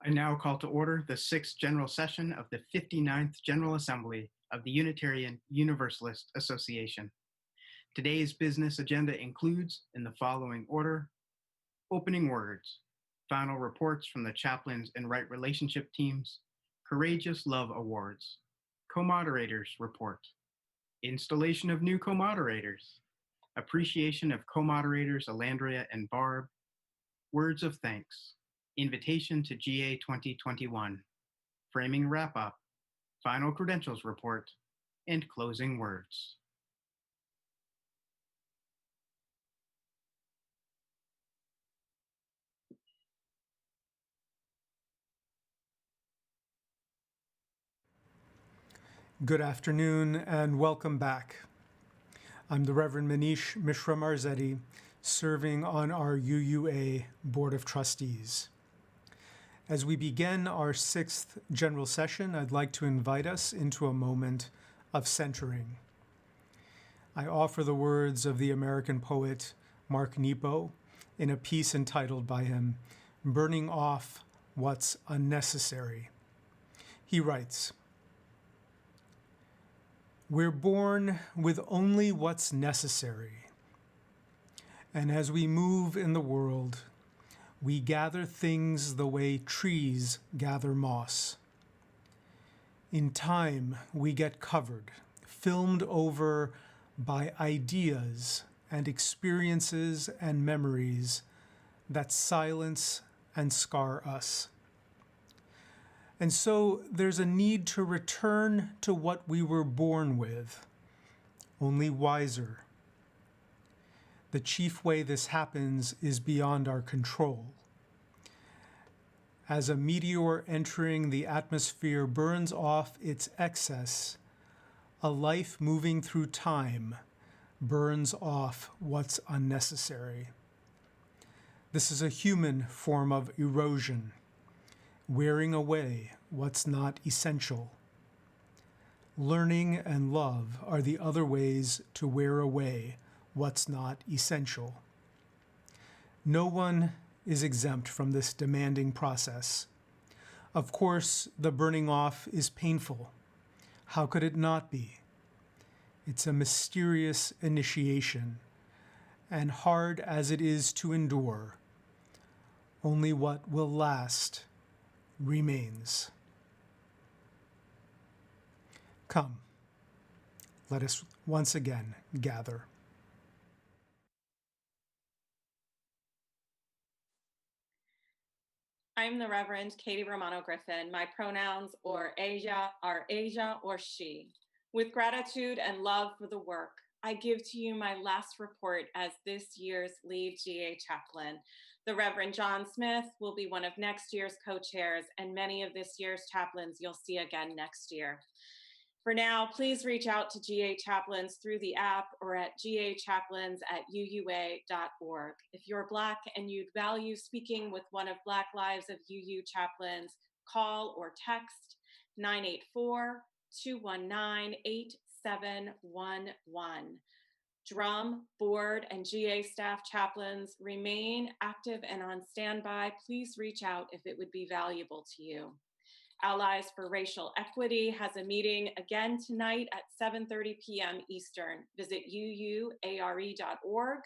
I now call to order the 6th General Session of the 59th General Assembly of the Unitarian Universalist Association. Today's business agenda includes, in the following order, opening words, final reports from the chaplains and right relationship teams, Courageous Love Awards, Co-moderators report, installation of new co-moderators, appreciation of co-moderators Alandria and Barb, words of thanks, invitation to GA 2021, framing wrap-up, final credentials report, and closing words. Good afternoon and welcome back. I'm the Reverend Manish Mishra Marzetti, serving on our UUA Board of Trustees. As we begin our 6th General Session, I'd like to invite us into a moment of centering. I offer the words of the American poet Mark Nepo in a piece entitled by him, Burning Off What's Unnecessary. He writes, "We're born with only what's necessary, and as we move in the world, we gather things the way trees gather moss. In time, we get covered, filmed over by ideas and experiences and memories that silence and scar us. And so there's a need to return to what we were born with, only wiser. The chief way this happens is beyond our control. As a meteor entering the atmosphere burns off its excess, a life moving through time burns off what's unnecessary. This is a human form of erosion, wearing away what's not essential. Learning and love are the other ways to wear away what's not essential. No one is exempt from this demanding process. Of course, the burning off is painful. How could it not be? It's a mysterious initiation, and hard as it is to endure, only what will last remains. Come, let us once again gather. I'm the Reverend Katie Romano Griffin. My pronouns are Asia or she. With gratitude and love for the work, I give to you my last report as this year's lead GA chaplain. The Reverend John Smith will be one of next year's co-chairs, and many of this year's chaplains you'll see again next year. For now, please reach out to GA chaplains through the app or at gachaplains@uua.org. If you're Black and you'd value speaking with one of Black Lives of UU chaplains, call or text 984-219-8711. Drum, board, and GA staff chaplains remain active and on standby. Please reach out if it would be valuable to you. Allies for Racial Equity has a meeting again tonight at 7:30 p.m. Eastern. Visit uare.org.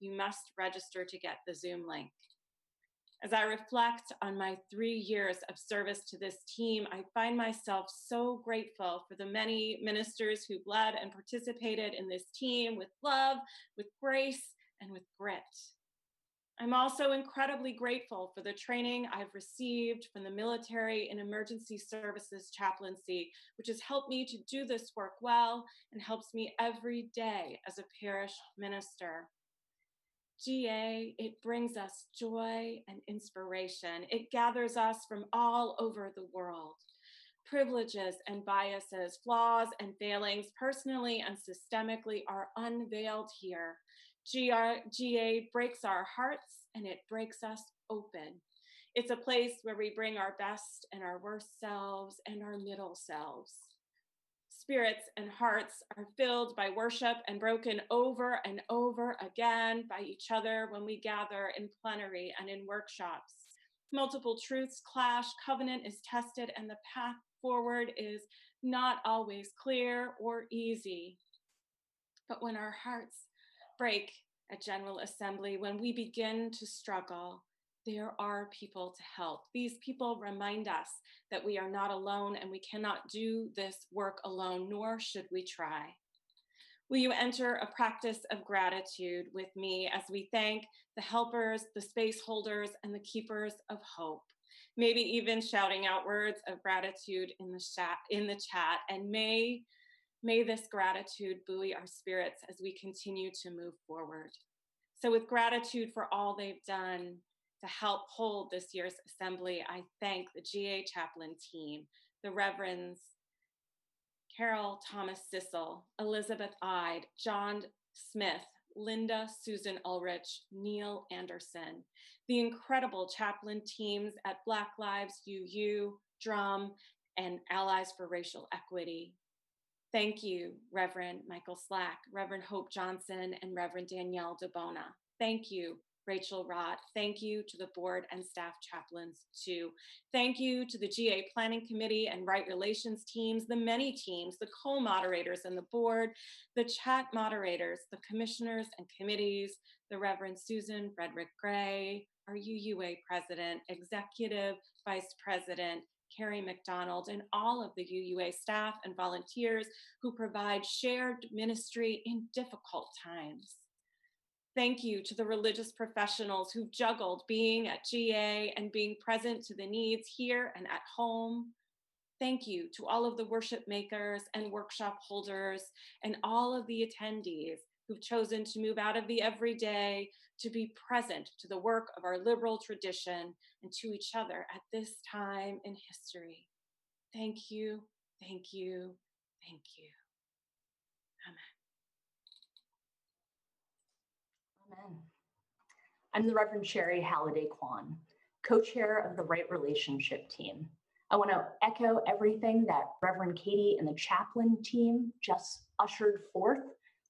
You must register to get the Zoom link. As I reflect on my 3 years of service to this team, I find myself so grateful for the many ministers who led and participated in this team with love, with grace, and with grit. I'm also incredibly grateful for the training I've received from the Military and Emergency Services Chaplaincy, which has helped me to do this work well and helps me every day as a parish minister. GA, it brings us joy and inspiration. It gathers us from all over the world. Privileges and biases, flaws and failings, personally and systemically, are unveiled here. GA breaks our hearts and it breaks us open. It's a place where we bring our best and our worst selves and our middle selves. Spirits and hearts are filled by worship and broken over and over again by each other when we gather in plenary and in workshops. Multiple truths clash, covenant is tested, and the path forward is not always clear or easy. But when our hearts break at General Assembly, when we begin to struggle, there are people to help. These people remind us that we are not alone and we cannot do this work alone, nor should we try. Will you enter a practice of gratitude with me as we thank the helpers, the space holders, and the keepers of hope? Maybe even shouting out words of gratitude in the chat. And may this gratitude buoy our spirits as we continue to move forward. So with gratitude for all they've done to help hold this year's assembly, I thank the GA Chaplain team, the Reverends Carol Thomas Sissel, Elizabeth Ide, John Smith, Linda Susan Ulrich, Neil Anderson, the incredible chaplain teams at Black Lives UU, Drum, and Allies for Racial Equity. Thank you, Reverend Michael Slack, Reverend Hope Johnson, and Reverend Danielle DeBona. Thank you, Rachel Rott. Thank you to the board and staff chaplains too. Thank you to the GA Planning Committee and Right Relations teams, the many teams, the co-moderators and the board, the chat moderators, the commissioners and committees, the Reverend Susan Frederick Gray, our UUA president, executive vice president, Carrie McDonald, and all of the UUA staff and volunteers who provide shared ministry in difficult times. Thank you to the religious professionals who've juggled being at GA and being present to the needs here and at home. Thank you to all of the worship makers and workshop holders and all of the attendees who've chosen to move out of the everyday to be present to the work of our liberal tradition and to each other at this time in history. Thank you, thank you, thank you. Amen. Amen. I'm the Reverend Sherry Halliday Kwan, co-chair of the Right Relationship team. I want to echo everything that Reverend Katie and the chaplain team just ushered forth.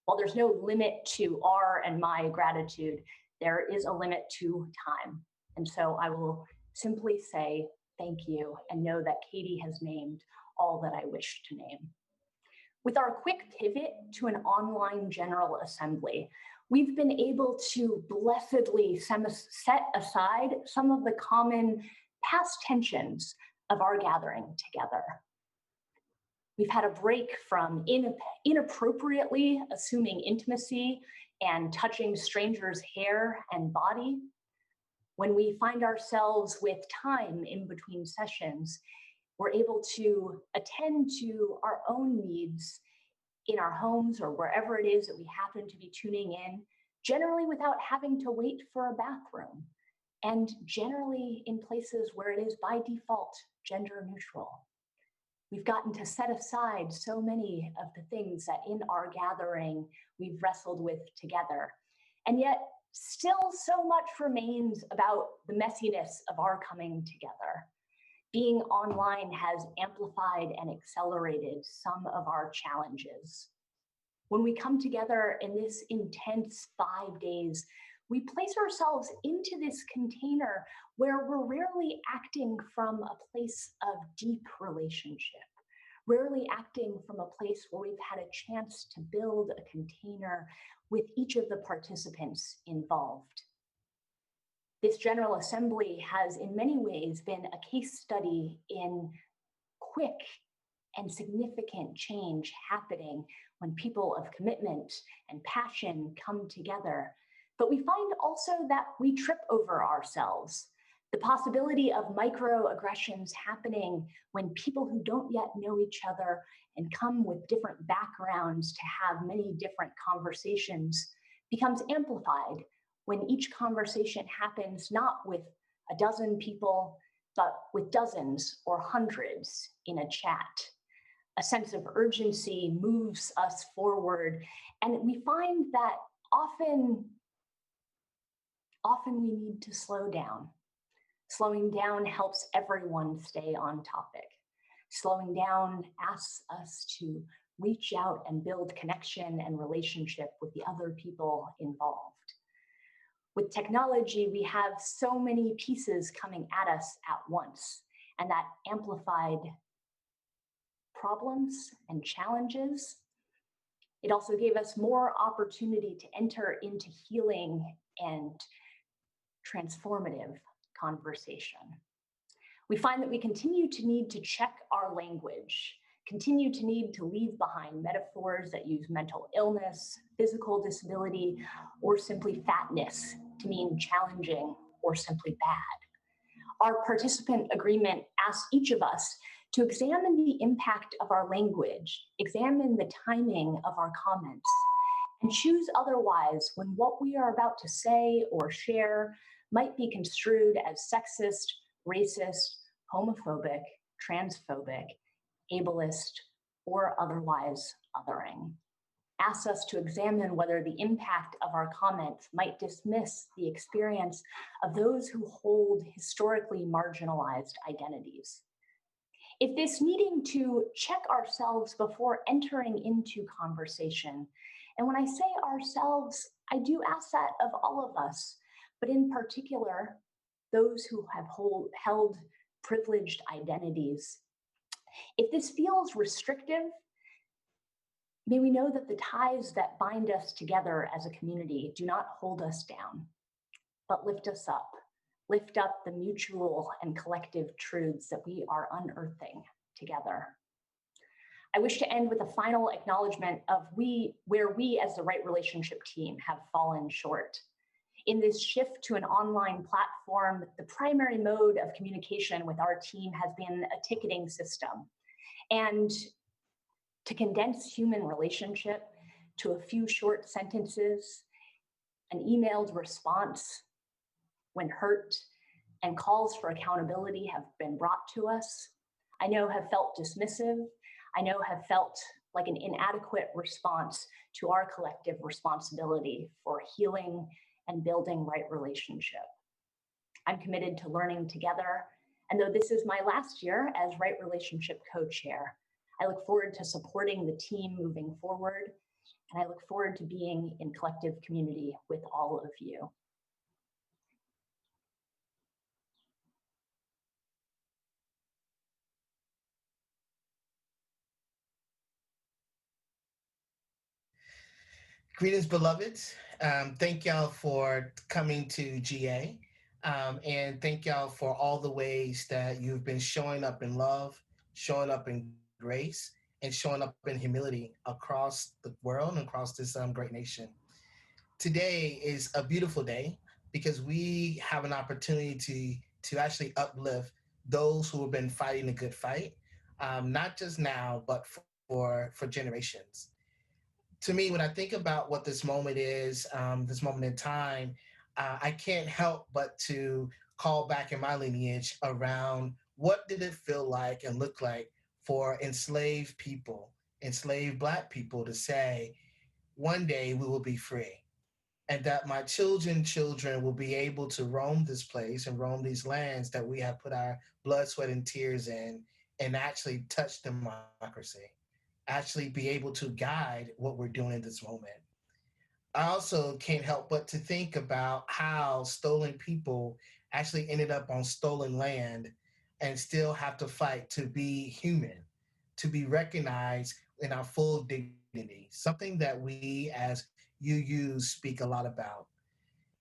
While there's no limit to our and my gratitude, there is a limit to time. And so I will simply say thank you and know that Katie has named all that I wish to name. With our quick pivot to an online General Assembly, we've been able to blessedly set aside some of the common past tensions of our gathering together. We've had a break from inappropriately assuming intimacy and touching strangers' hair and body. When we find ourselves with time in between sessions, we're able to attend to our own needs in our homes or wherever it is that we happen to be tuning in, generally without having to wait for a bathroom, and generally in places where it is by default gender neutral. We've gotten to set aside so many of the things that in our gathering we've wrestled with together. And yet still so much remains about the messiness of our coming together. Being online has amplified and accelerated some of our challenges. When we come together in this intense 5 days, we place ourselves into this container where we're rarely acting from a place of deep relationship, rarely acting from a place where we've had a chance to build a container with each of the participants involved. This General Assembly has in many ways been a case study in quick and significant change happening when people of commitment and passion come together. But we find also that we trip over ourselves. The possibility of microaggressions happening when people who don't yet know each other and come with different backgrounds to have many different conversations becomes amplified when each conversation happens not with a dozen people, but with dozens or hundreds in a chat. A sense of urgency moves us forward, and we find that often we need to slow down. Slowing down helps everyone stay on topic. Slowing down asks us to reach out and build connection and relationship with the other people involved. With technology, we have so many pieces coming at us at once, and that amplified problems and challenges. It also gave us more opportunity to enter into healing and transformative conversation. We find that we continue to need to check our language, continue to need to leave behind metaphors that use mental illness, physical disability, or simply fatness to mean challenging or simply bad. Our participant agreement asks each of us to examine the impact of our language, examine the timing of our comments, and choose otherwise when what we are about to say or share might be construed as sexist, racist, homophobic, transphobic, ableist, or otherwise othering. Asks us to examine whether the impact of our comments might dismiss the experience of those who hold historically marginalized identities. If this needing to check ourselves before entering into conversation, and when I say ourselves, I do ask that of all of us, but in particular, those who have held privileged identities. If this feels restrictive, may we know that the ties that bind us together as a community do not hold us down, but lift us up. Lift up the mutual and collective truths that we are unearthing together. I wish to end with a final acknowledgement of where we as the Right Relationship team have fallen short. In this shift to an online platform, the primary mode of communication with our team has been a ticketing system. And to condense human relationship to a few short sentences, an emailed response when hurt, and calls for accountability have been brought to us, I know have felt dismissive, I know have felt like an inadequate response to our collective responsibility for healing and building right relationship. I'm committed to learning together, and though this is my last year as Right Relationship co-chair, I look forward to supporting the team moving forward, and I look forward to being in collective community with all of you. Greetings, beloveds. Thank y'all for coming to GA. And thank y'all for all the ways that you've been showing up in love, showing up in grace, and showing up in humility across the world and across this great nation. Today is a beautiful day because we have an opportunity to actually uplift those who have been fighting a good fight, not just now, but for generations. To me, when I think about what this moment is, this moment in time, I can't help but to call back in my lineage around what did it feel like and look like for enslaved people, enslaved Black people to say, one day we will be free, and that my children will be able to roam this place and roam these lands that we have put our blood, sweat, and tears in and actually touch democracy. Actually be able to guide what we're doing in this moment. I also can't help but to think about how stolen people actually ended up on stolen land and still have to fight to be human, to be recognized in our full dignity, something that we as UUs speak a lot about.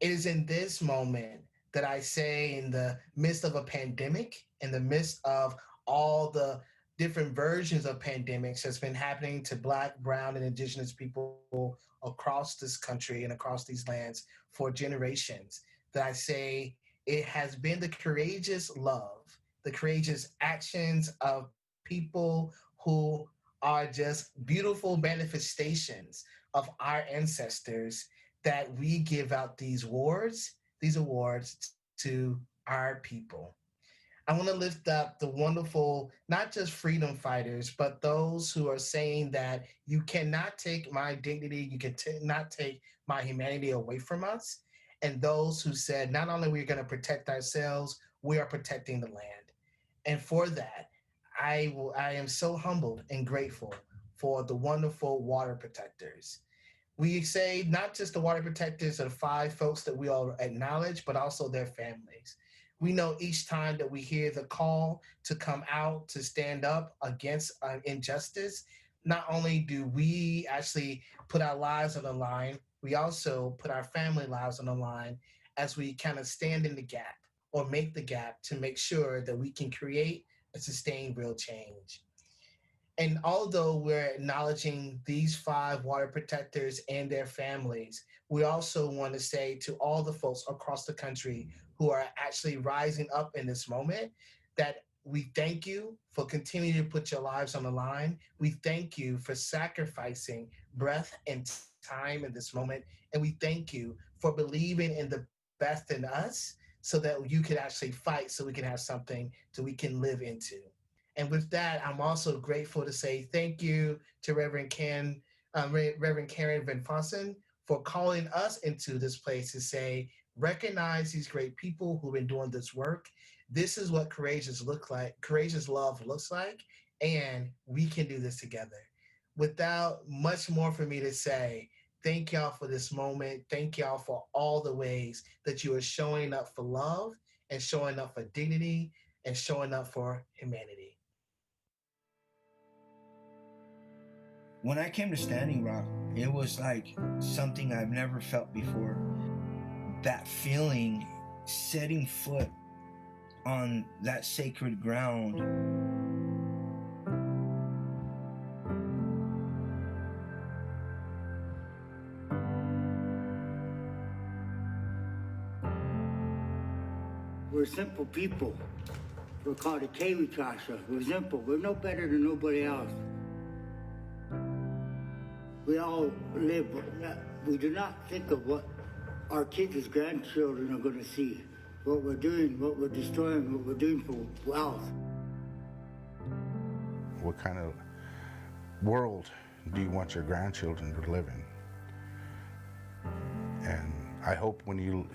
It is in this moment that I say, in the midst of a pandemic, in the midst of all the different versions of pandemics that's been happening to Black, brown, and indigenous people across this country and across these lands for generations, that I say it has been the courageous love, the courageous actions of people who are just beautiful manifestations of our ancestors that we give out these awards to our people. I want to lift up the wonderful, not just freedom fighters, but those who are saying that you cannot take my dignity, you cannot take my humanity away from us. And those who said, not only are we going to protect ourselves, we are protecting the land. And for that, I am so humbled and grateful for the wonderful water protectors. We say not just the water protectors are the 5 folks that we all acknowledge, but also their families. We know each time that we hear the call to come out, to stand up against injustice, not only do we actually put our lives on the line, we also put our family lives on the line as we kind of stand in the gap or make the gap to make sure that we can create and sustain real change. And although we're acknowledging these 5 water protectors and their families, we also want to say to all the folks across the country who are actually rising up in this moment that we thank you for continuing to put your lives on the line. We thank you for sacrificing breath and time in this moment. And we thank you for believing in the best in us so that you could actually fight so we can have something that we can live into. And with that, I'm also grateful to say thank you to Reverend Karen Van Fossen for calling us into this place to say, recognize these great people who've been doing this work. This is what courageous love looks like, and we can do this together. Without much more for me to say, thank y'all for this moment. Thank y'all for all the ways that you are showing up for love and showing up for dignity and showing up for humanity. When I came to Standing Rock, it was like something I've never felt before. That feeling, setting foot on that sacred ground. We're simple people. We're called a Kayukasha. We're simple. We're no better than nobody else. We all live, we do not think of what our kids' grandchildren are going to see, what we're doing, what we're destroying, what we're doing for wealth. What kind of world do you want your grandchildren to live in? And I hope when you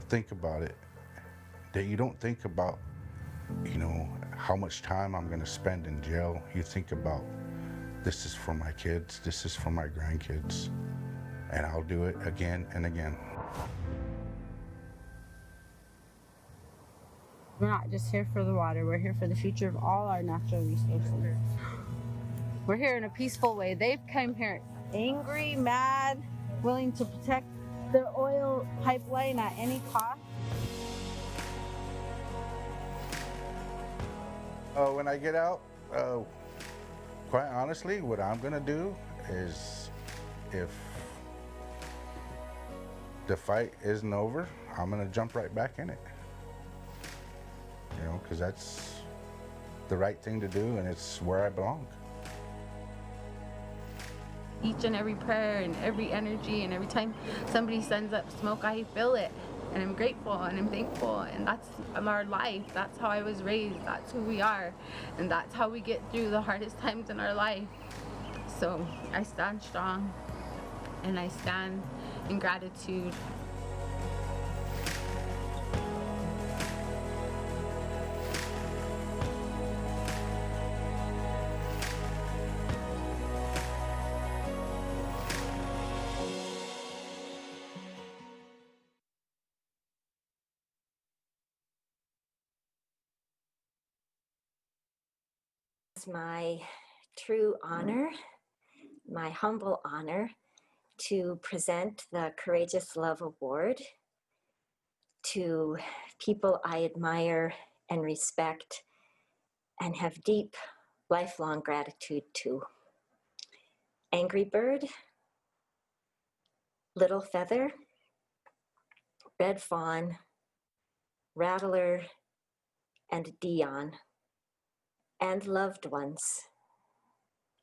think about it, that you don't think about, how much time I'm going to spend in jail. You think about, this is for my kids, this is for my grandkids, and I'll do it again and again. We're not just here for the water, we're here for the future of all our natural resources. We're here in a peaceful way. They've come here angry, mad, willing to protect their oil pipeline at any cost. When I get out, quite honestly, what I'm gonna do is, if the fight isn't over, I'm gonna jump right back in it. Because that's the right thing to do, and it's where I belong. Each and every prayer and every energy and every time somebody sends up smoke, I feel it. And I'm grateful and I'm thankful, and that's our life. That's how I was raised. That's who we are, and that's how we get through the hardest times in our life. So I stand strong, and I stand in gratitude. It's my true honor, my humble honor, to present the Courageous Love Award to people I admire and respect and have deep, lifelong gratitude to. Angry Bird, Little Feather, Red Fawn, Rattler, and Dion, and loved ones,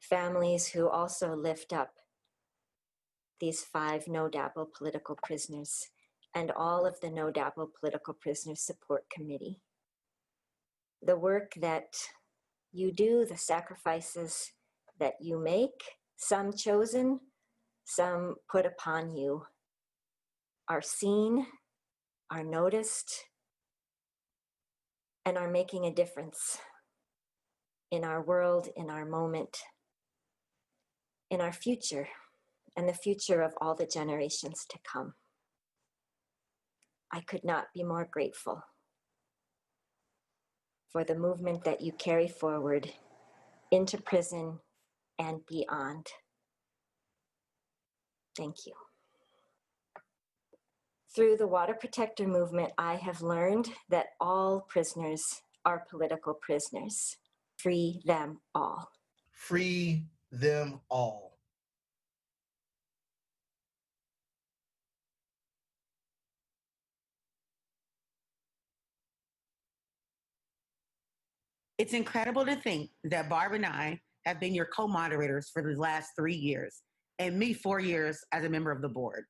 families who also lift up these 5 No Dabble political prisoners and all of the No Dabble Political Prisoners Support Committee. The work that you do, the sacrifices that you make, some chosen, some put upon you, are seen, are noticed, and are making a difference in our world, in our moment, in our future, and the future of all the generations to come. I could not be more grateful for the movement that you carry forward into prison and beyond. Thank you. Through the Water Protector movement, I have learned that all prisoners are political prisoners. Free them all. Free them all. It's incredible to think that Barb and I have been your co-moderators for the last 3 years, and me 4 years as a member of the board.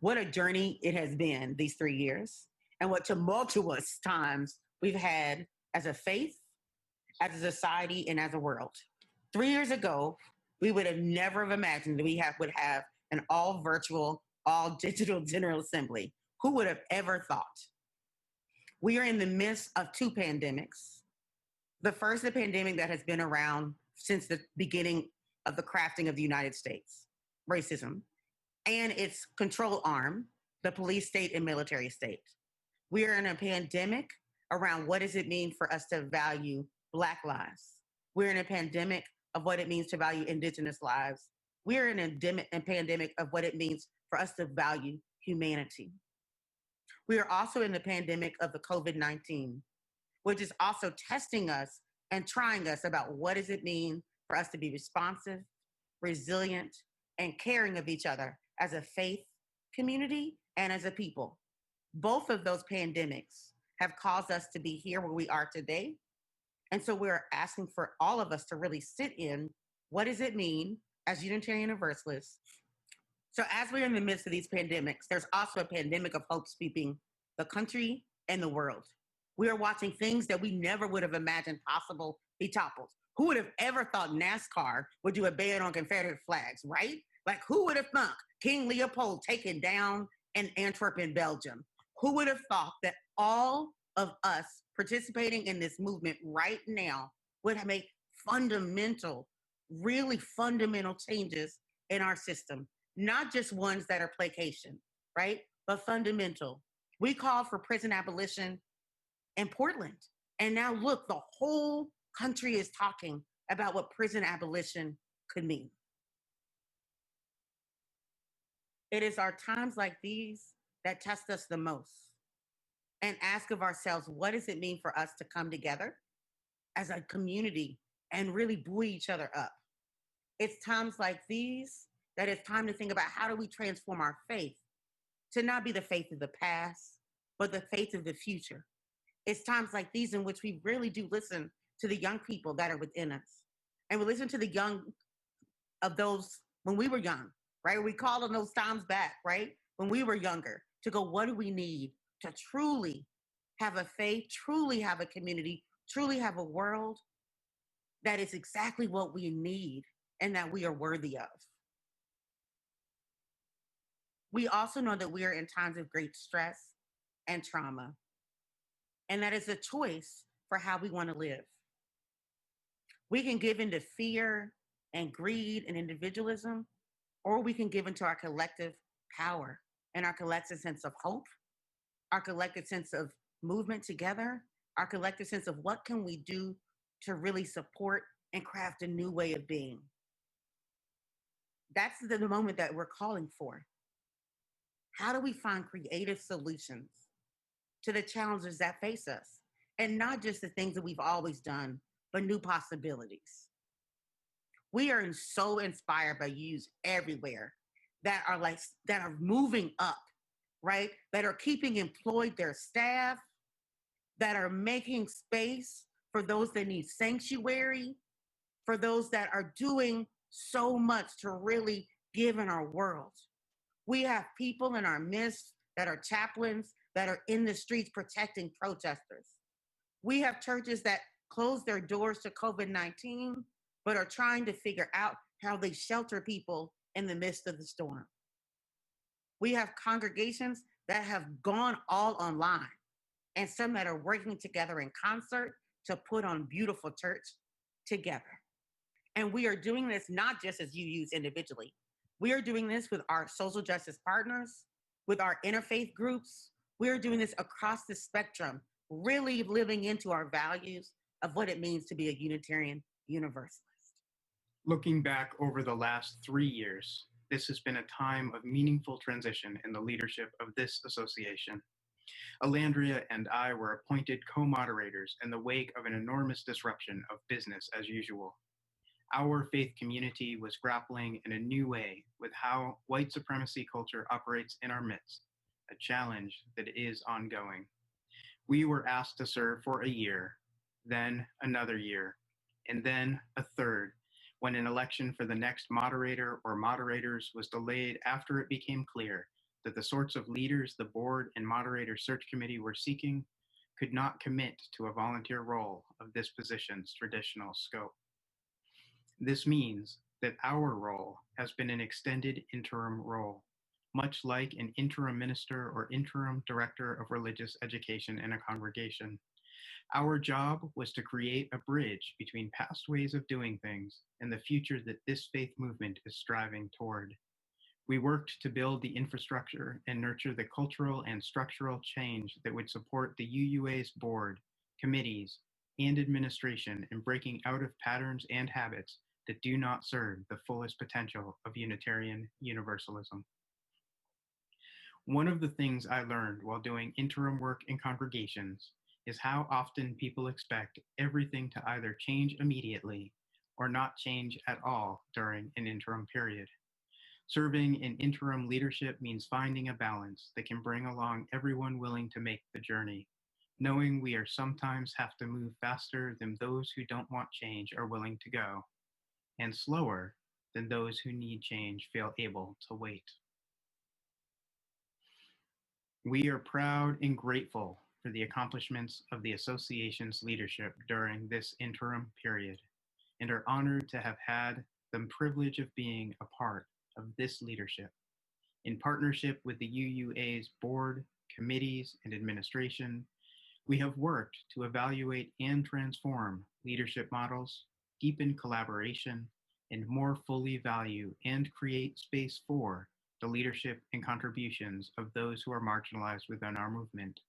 What a journey it has been these 3 years, and what tumultuous times we've had as a faith, as a society, and as a world. 3 years ago, we would have never have imagined that we would have an all virtual, all digital General Assembly. Who would have ever thought? We are in the midst of 2 pandemics. The first, a pandemic that has been around since the beginning of the crafting of the United States, racism, and its control arm, the police state and military state. We are in a pandemic around what does it mean for us to value Black lives. We're in a pandemic of what it means to value Indigenous lives. We're in a pandemic of what it means for us to value humanity. We are also in the pandemic of the COVID-19, which is also testing us and trying us about what does it mean for us to be responsive, resilient, and caring of each other as a faith community and as a people. Both of those pandemics have caused us to be here where we are today. And so we're asking for all of us to really sit in what does it mean as Unitarian Universalists. So as we're in the midst of these pandemics, there's also a pandemic of hope sweeping the country and the world. We are watching things that we never would have imagined possible be toppled. Who would have ever thought NASCAR would do a ban on Confederate flags, right? Like, who would have thought King Leopold taken down in Antwerp in Belgium? Who would have thought that all of us participating in this movement right now would make fundamental, really fundamental changes in our system? Not just ones that are placation, right? But fundamental. We called for prison abolition in Portland. And now look, the whole country is talking about what prison abolition could mean. It is our times like these that test us the most and ask of ourselves, what does it mean for us to come together as a community and really buoy each other up? It's times like these that it's time to think about how do we transform our faith to not be the faith of the past, but the faith of the future. It's times like these in which we really do listen to the young people that are within us. And we listen to the young of those when we were young, right? We call on those times back, right? When we were younger, to go, what do we need to truly have a faith, truly have a community, truly have a world that is exactly what we need and that we are worthy of. We also know that we are in times of great stress and trauma. And that is a choice for how we want to live. We can give into fear and greed and individualism, or we can give into our collective power and our collective sense of hope, our collective sense of movement together, our collective sense of what can we do to really support and craft a new way of being. That's the moment that we're calling for. How do we find creative solutions to the challenges that face us? And not just the things that we've always done, but new possibilities. We are so inspired by youth everywhere that are moving up, right? That are keeping employed their staff, that are making space for those that need sanctuary, for those that are doing so much to really give in our world. We have people in our midst that are chaplains that are in the streets protecting protesters. We have churches that close their doors to COVID-19, but are trying to figure out how they shelter people in the midst of the storm. We have congregations that have gone all online and some that are working together in concert to put on beautiful church together. And we are doing this not just as UUs individually, We are doing this with our social justice partners, with our interfaith groups. We are doing this across the spectrum, really living into our values of what it means to be a Unitarian Universalist. Looking back over the last 3 years, this has been a time of meaningful transition in the leadership of this association. Alandria and I were appointed co-moderators in the wake of an enormous disruption of business as usual. Our faith community was grappling in a new way with how white supremacy culture operates in our midst, a challenge that is ongoing. We were asked to serve for a year, then another year, and then a third, when an election for the next moderator or moderators was delayed after it became clear that the sorts of leaders the board and moderator search committee were seeking could not commit to a volunteer role of this position's traditional scope. This means that our role has been an extended interim role, much like an interim minister or interim director of religious education in a congregation. Our job was to create a bridge between past ways of doing things and the future that this faith movement is striving toward. We worked to build the infrastructure and nurture the cultural and structural change that would support the UUA's board, committees, and administration in breaking out of patterns and habits that do not serve the fullest potential of Unitarian Universalism. One of the things I learned while doing interim work in congregations is how often people expect everything to either change immediately or not change at all during an interim period. Serving in interim leadership means finding a balance that can bring along everyone willing to make the journey, knowing we are sometimes have to move faster than those who don't want change are willing to go, and slower than those who need change feel able to wait. We are proud and grateful for the accomplishments of the association's leadership during this interim period, and are honored to have had the privilege of being a part of this leadership. In partnership with the UUA's board, committees, and administration, we have worked to evaluate and transform leadership models, deepen collaboration, and more fully value and create space for the leadership and contributions of those who are marginalized within our movement,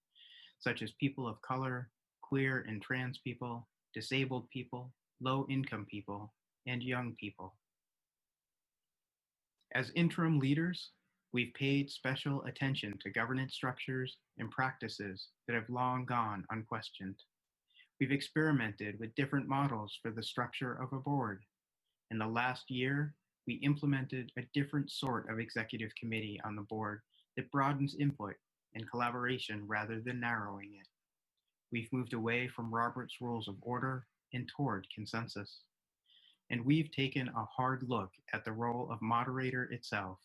such as people of color, queer and trans people, disabled people, low-income people, and young people. As interim leaders, we've paid special attention to governance structures and practices that have long gone unquestioned. We've experimented with different models for the structure of a board. In the last year, we implemented a different sort of executive committee on the board that broadens input and collaboration rather than narrowing it. We've moved away from Robert's Rules of Order and toward consensus. And we've taken a hard look at the role of moderator itself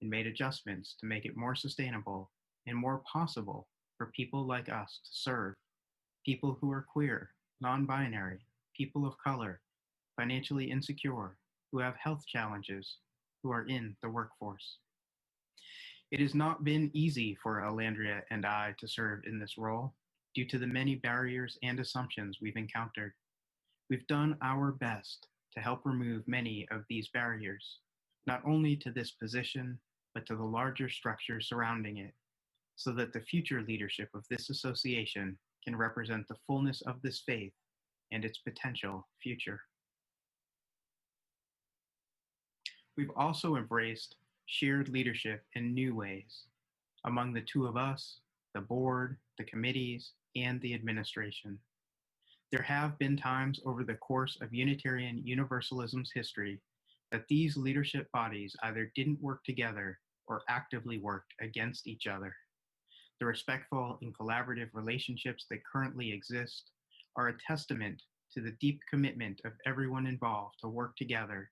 and made adjustments to make it more sustainable and more possible for people like us to serve, people who are queer, non-binary, people of color, financially insecure, who have health challenges, who are in the workforce. It has not been easy for Alandria and I to serve in this role due to the many barriers and assumptions we've encountered. We've done our best to help remove many of these barriers, not only to this position, but to the larger structure surrounding it, so that the future leadership of this association can represent the fullness of this faith and its potential future. We've also embraced shared leadership in new ways among the two of us, the board, the committees, and the administration. There have been times over the course of Unitarian Universalism's history that these leadership bodies either didn't work together or actively worked against each other. The respectful and collaborative relationships that currently exist are a testament to the deep commitment of everyone involved to work together,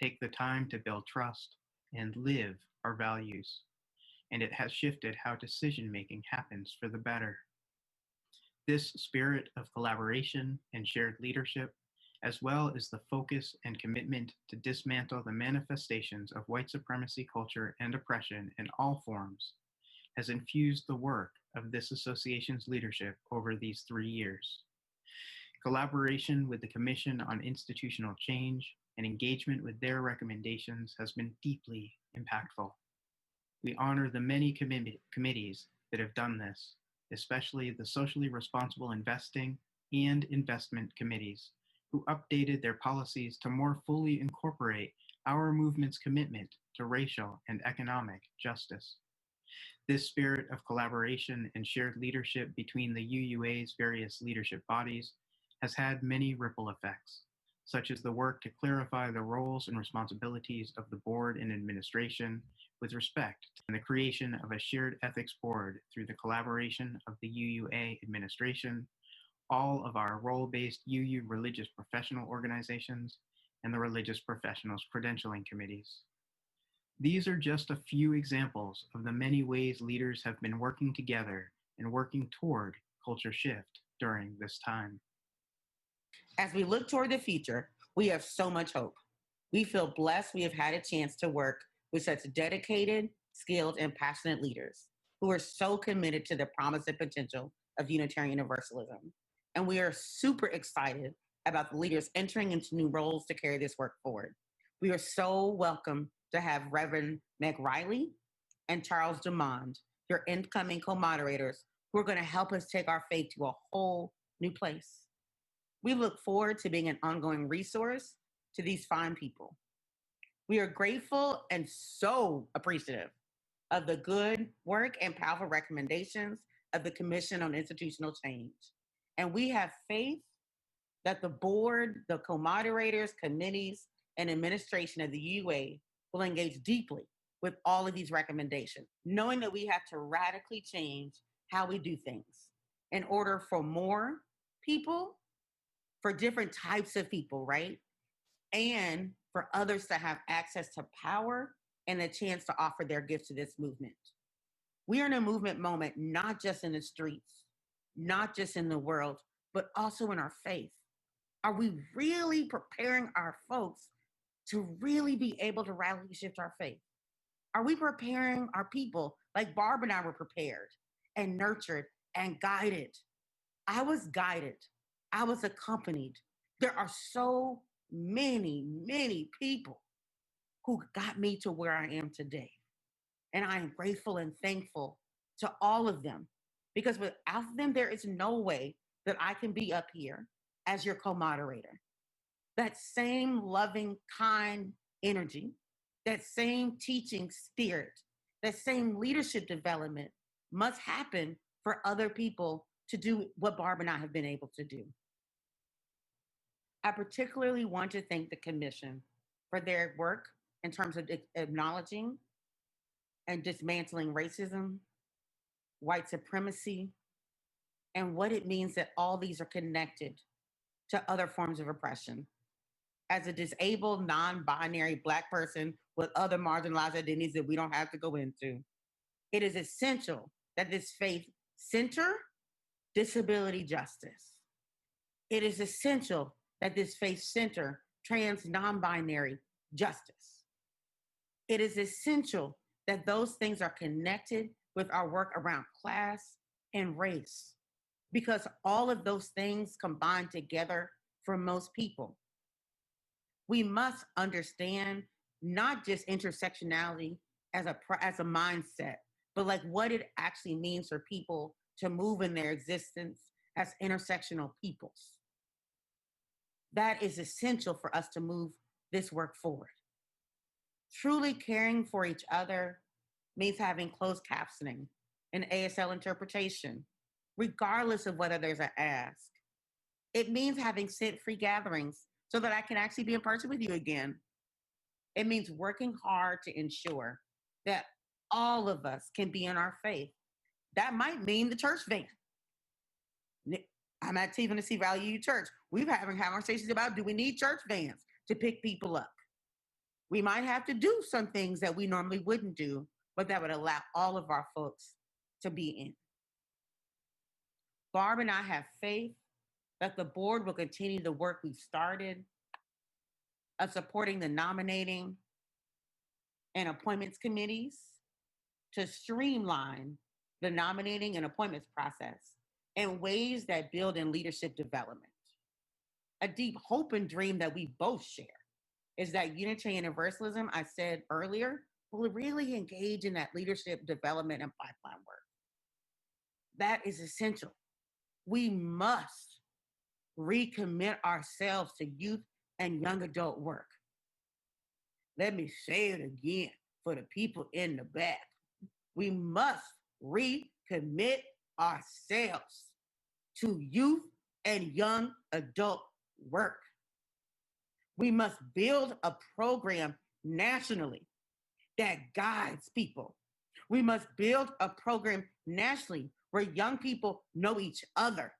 take the time to build trust, and live our values. And it has shifted how decision-making happens for the better. This spirit of collaboration and shared leadership, as well as the focus and commitment to dismantle the manifestations of white supremacy culture and oppression in all forms, has infused the work of this association's leadership over these 3 years. Collaboration with the Commission on Institutional Change and engagement with their recommendations has been deeply impactful. We honor the many committees that have done this, especially the socially responsible investing and investment committees, who updated their policies to more fully incorporate our movement's commitment to racial and economic justice. This spirit of collaboration and shared leadership between the UUA's various leadership bodies has had many ripple effects, such as the work to clarify the roles and responsibilities of the board and administration with respect and the creation of a shared ethics board through the collaboration of the UUA administration, all of our role-based UU religious professional organizations, and the religious professionals credentialing committees. These are just a few examples of the many ways leaders have been working together and working toward culture shift during this time. As we look toward the future, we have so much hope. We feel blessed we have had a chance to work with such dedicated, skilled, and passionate leaders who are so committed to the promise and potential of Unitarian Universalism. And we are super excited about the leaders entering into new roles to carry this work forward. We are so welcome to have Reverend Meg Riley and Charles Dumond, your incoming co-moderators, who are going to help us take our faith to a whole new place. We look forward to being an ongoing resource to these fine people. We are grateful and so appreciative of the good work and powerful recommendations of the Commission on Institutional Change. And we have faith that the board, the co-moderators, committees, and administration of the UUA will engage deeply with all of these recommendations, knowing that we have to radically change how we do things in order for more people, for different types of people, right? And for others to have access to power and a chance to offer their gifts to this movement. We are in a movement moment, not just in the streets, not just in the world, but also in our faith. Are we really preparing our folks to really be able to radically shift our faith? Are we preparing our people like Barb and I were prepared and nurtured and guided? I was guided. I was accompanied. There are so many, many people who got me to where I am today. And I am grateful and thankful to all of them, because without them, there is no way that I can be up here as your co-moderator. That same loving, kind energy, that same teaching spirit, that same leadership development must happen for other people to do what Barb and I have been able to do. I particularly want to thank the Commission for their work in terms of acknowledging and dismantling racism, white supremacy, and what it means that all these are connected to other forms of oppression. As a disabled, non-binary Black person with other marginalized identities that we don't have to go into, it is essential that this faith center disability justice. It is essential that this faith center trans non-binary justice. It is essential that those things are connected with our work around class and race, because all of those things combine together for most people. We must understand not just intersectionality as a mindset, but like what it actually means for people to move in their existence as intersectional peoples. That is essential for us to move this work forward. Truly caring for each other means having closed captioning and ASL interpretation, regardless of whether there's an ask. It means having sit-free gatherings so that I can actually be in person with you again. It means working hard to ensure that all of us can be in our faith. That might mean the church van. I'm at Tennessee Valley U Church. We've been having conversations about, do we need church vans to pick people up? We might have to do some things that we normally wouldn't do, but that would allow all of our folks to be in. Barb and I have faith that the board will continue the work we've started of supporting the nominating and appointments committees to streamline the nominating and appointments process in ways that build in leadership development. A deep hope and dream that we both share is that Unitarian Universalism, I said earlier, will really engage in that leadership development and pipeline work. That is essential. We must recommit ourselves to youth and young adult work. Let me say it again for the people in the back. We must recommit ourselves to youth and young adult work. We must build a program nationally that guides people. We must build a program nationally where young people know each other.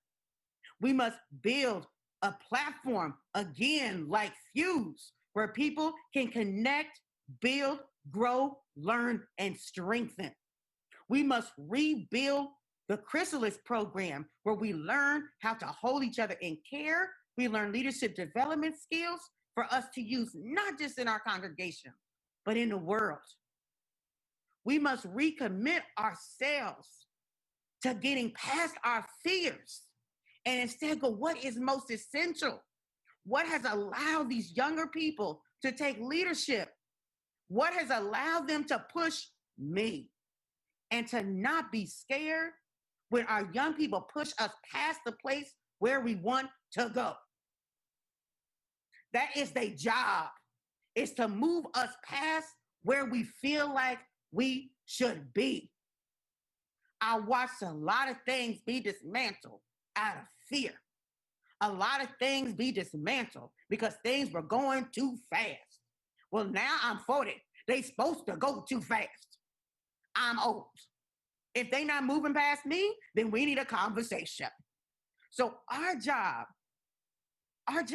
We must build a platform, again, like Fuse, where people can connect, build, grow, learn, and strengthen. We must rebuild the Chrysalis program, where we learn how to hold each other in care. We learn leadership development skills for us to use not just in our congregation, but in the world. We must recommit ourselves to getting past our fears and instead go, what is most essential? What has allowed these younger people to take leadership? What has allowed them to push me? And to not be scared when our young people push us past the place where we want to go. That is their job, is to move us past where we feel like we should be. I watched a lot of things be dismantled out of fear. A lot of things be dismantled because things were going too fast. Well, now I'm 40. They supposed to go too fast. I'm old. If they not moving past me, then we need a conversation. So our job, I'm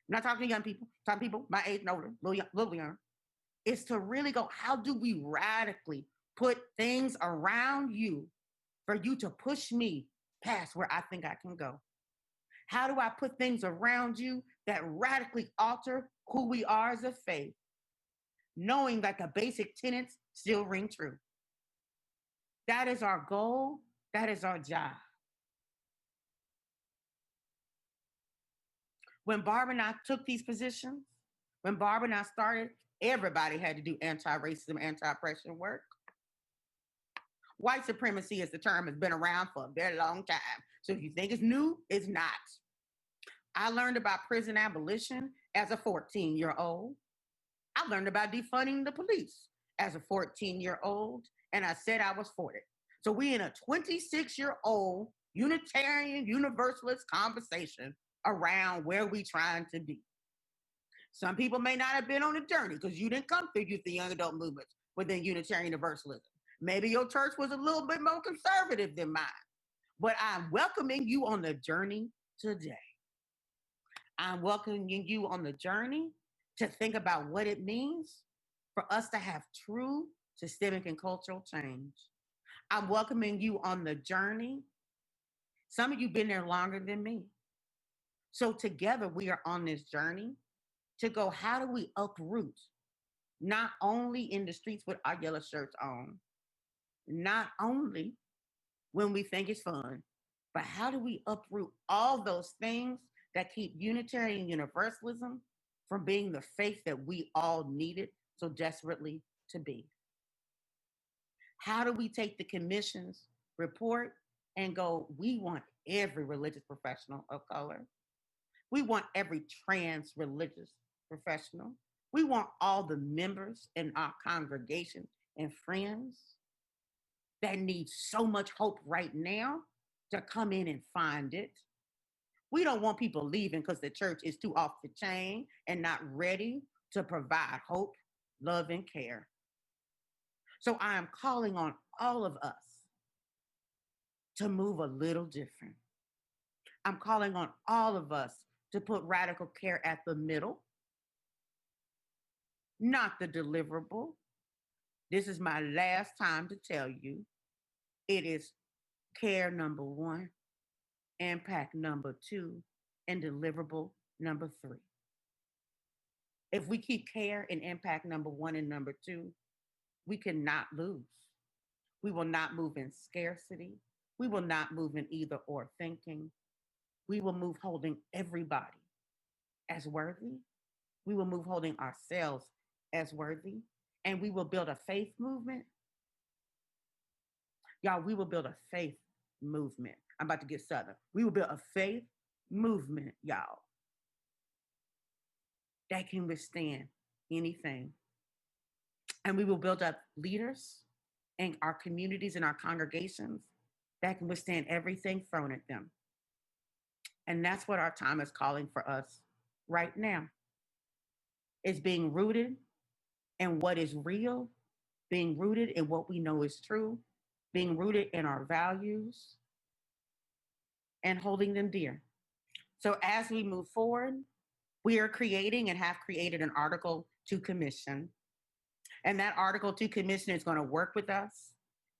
not talking to young people, talking to people my age and older, little younger, is to really go, how do we radically put things around you for you to push me past where I think I can go? How do I put things around you that radically alter who we are as a faith, knowing that the basic tenets still ring true? That is our goal. That is our job. When Barb and I took these positions, when Barb and I started, everybody had to do anti-racism, anti-oppression work. White supremacy, as the term, has been around for a very long time. So if you think it's new, it's not. I learned about prison abolition as a 14-year-old. I learned about defunding the police as a 14-year-old, and I said I was 40. So we in a 26-year-old Unitarian Universalist conversation around where we trying to be. Some people may not have been on a journey because you didn't come through youth and young adult movements within Unitarian Universalism. Maybe your church was a little bit more conservative than mine, but I'm welcoming you on the journey today. I'm welcoming you on the journey to think about what it means for us to have true systemic and cultural change. I'm welcoming you on the journey. Some of you have been there longer than me. So together we are on this journey to go, how do we uproot, not only in the streets with our yellow shirts on, not only when we think it's fun, but how do we uproot all those things that keep Unitarian Universalism from being the faith that we all needed so desperately to be? How do we take the commission's report and go, we want every religious professional of color. We want every trans religious professional. We want all the members in our congregation and friends that need so much hope right now to come in and find it. We don't want people leaving because the church is too off the chain and not ready to provide hope, love, and care. So I am calling on all of us to move a little different. I'm calling on all of us to put radical care at the middle, not the deliverable. This is my last time to tell you, it is care number 1, impact number 2, and deliverable number 3. If we keep care and impact number 1 and number 2, we cannot lose. We will not move in scarcity. We will not move in either or thinking. We will move holding everybody as worthy. We will move holding ourselves as worthy, and we will build a faith movement. Y'all, we will build a faith movement. I'm about to get southern. We will build a faith movement, y'all, that can withstand anything. And we will build up leaders in our communities and our congregations that can withstand everything thrown at them. And that's what our time is calling for us right now. It's being rooted in what is real, being rooted in what we know is true, being rooted in our values, and holding them dear. So as we move forward, we are creating and have created an article to commission. And that article to commission is going to work with us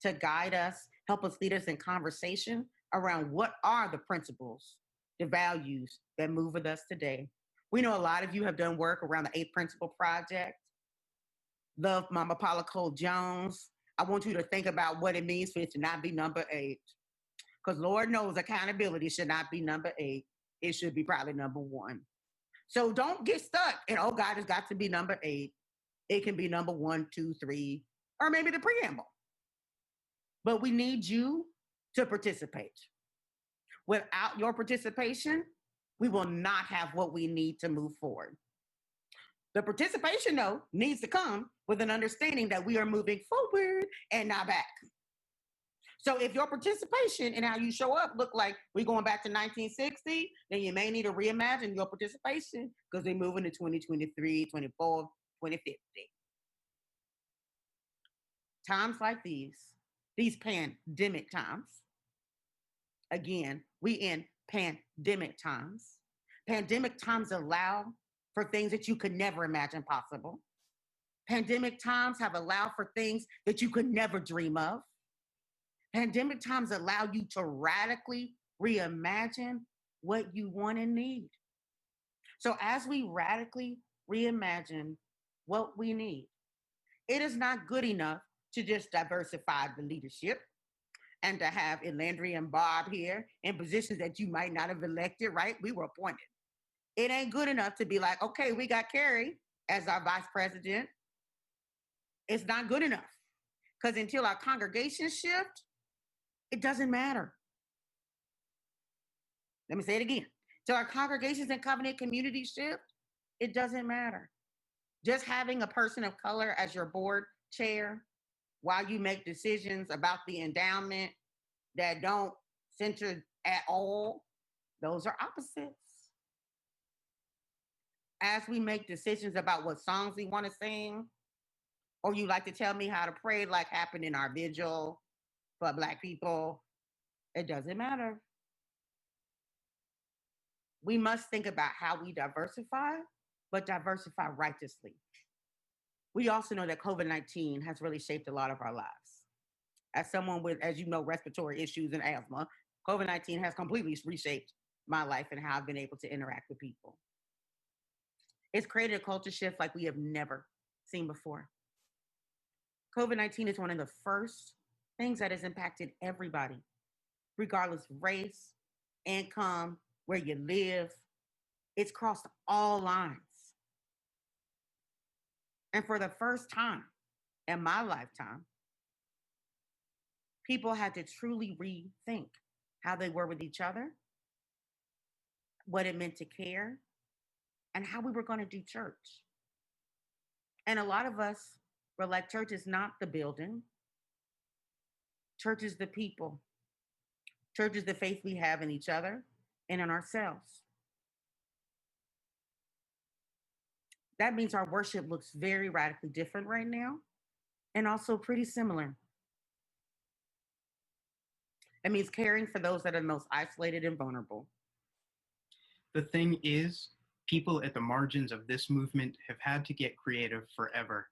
to guide us, help us lead us in conversation around what are the principles, the values that move with us today. We know a lot of you have done work around the 8 Principle Project. Love Mama Paula Cole Jones. I want you to think about what it means for it to not be number 8. Because Lord knows accountability should not be number 8. It should be probably number 1. So don't get stuck and, oh God, it's got to be number 8. It can be number 1, 2, 3, or maybe the preamble. But we need you to participate. Without your participation, we will not have what we need to move forward. The participation, though, needs to come with an understanding that we are moving forward and not back. So if your participation and how you show up look like we're going back to 1960, then you may need to reimagine your participation because we're moving to 2023, 24, 2050. Times like these pandemic times, again, we in pandemic times. Pandemic times allow for things that you could never imagine possible. Pandemic times have allowed for things that you could never dream of. Pandemic times allow you to radically reimagine what you want and need. So as we radically reimagine what we need, it is not good enough to just diversify the leadership and to have Elandria and Bob here in positions that you might not have elected, right? We were appointed. It ain't good enough to be like, okay, we got Carrie as our vice president. It's not good enough because until our congregation shift, it doesn't matter. Let me say it again. Till our congregations and covenant communities shift, it doesn't matter. Just having a person of color as your board chair while you make decisions about the endowment that don't center at all, those are opposites. As we make decisions about what songs we want to sing, or you like to tell me how to pray like happened in our vigil for Black people, it doesn't matter. We must think about how we diversify, but diversify righteously. We also know that COVID-19 has really shaped a lot of our lives. As someone with, as you know, respiratory issues and asthma, COVID-19 has completely reshaped my life and how I've been able to interact with people. It's created a culture shift like we have never seen before. COVID-19 is one of the first things that has impacted everybody, regardless of race, income, where you live. It's crossed all lines. And for the first time in my lifetime, people had to truly rethink how they were with each other, what it meant to care, and how we were going to do church. And a lot of us were like, church is not the building. Church is the people. Church is the faith we have in each other and in ourselves. That means our worship looks very radically different right now and also pretty similar. It means caring for those that are the most isolated and vulnerable. The thing is, people at the margins of this movement have had to get creative forever.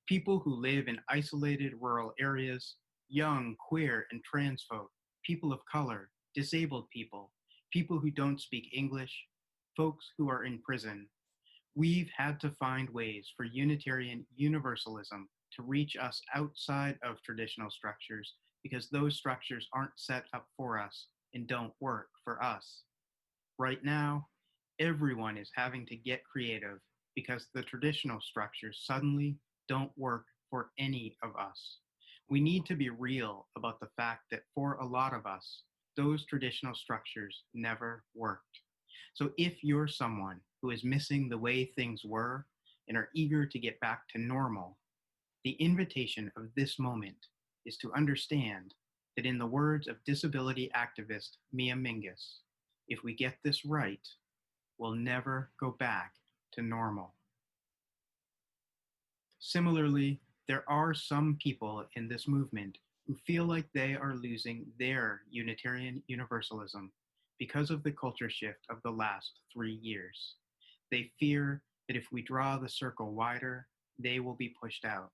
People who live in isolated rural areas, young, queer, and trans folk, people of color, disabled people, people who don't speak English, folks who are in prison. We've had to find ways for Unitarian Universalism to reach us outside of traditional structures because those structures aren't set up for us and don't work for us. Right now, everyone is having to get creative because the traditional structures suddenly don't work for any of us. We need to be real about the fact that for a lot of us, those traditional structures never worked. So if you're someone who is missing the way things were and are eager to get back to normal, the invitation of this moment is to understand that, in the words of disability activist Mia Mingus, if we get this right, we'll never go back to normal. Similarly, there are some people in this movement who feel like they are losing their Unitarian Universalism because of the culture shift of the last 3 years. They fear that if we draw the circle wider, they will be pushed out.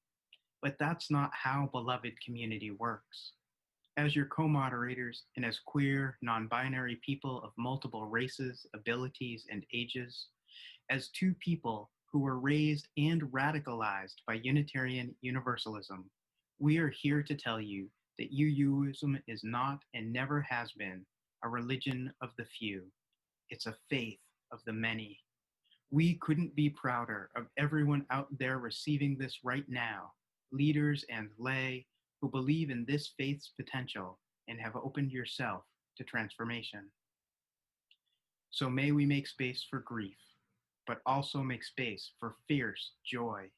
But that's not how beloved community works. As your co-moderators and as queer, non-binary people of multiple races, abilities, and ages, as two people who were raised and radicalized by Unitarian Universalism, we are here to tell you that UUism is not and never has been a religion of the few. It's a faith of the many. We couldn't be prouder of everyone out there receiving this right now, leaders and lay who believe in this faith's potential and have opened yourself to transformation. So may we make space for grief, but also make space for fierce joy.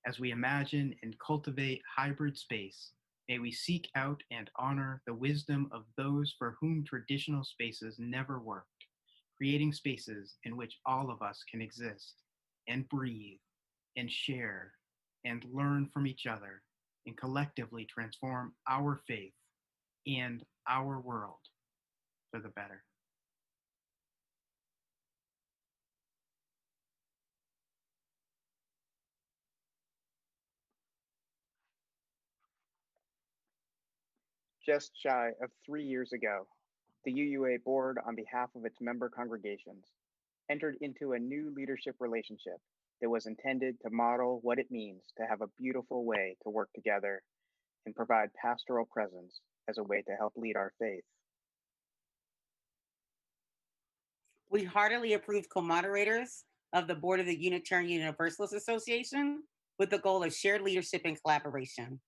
As we imagine and cultivate hybrid space, may we seek out and honor the wisdom of those for whom traditional spaces never worked, creating spaces in which all of us can exist and breathe and share and learn from each other and collectively transform our faith and our world for the better. Just shy of 3 years ago, the UUA board, on behalf of its member congregations, entered into a new leadership relationship that was intended to model what it means to have a beautiful way to work together and provide pastoral presence as a way to help lead our faith. We heartily approved co-moderators of the board of the Unitarian Universalist Association with the goal of shared leadership and collaboration.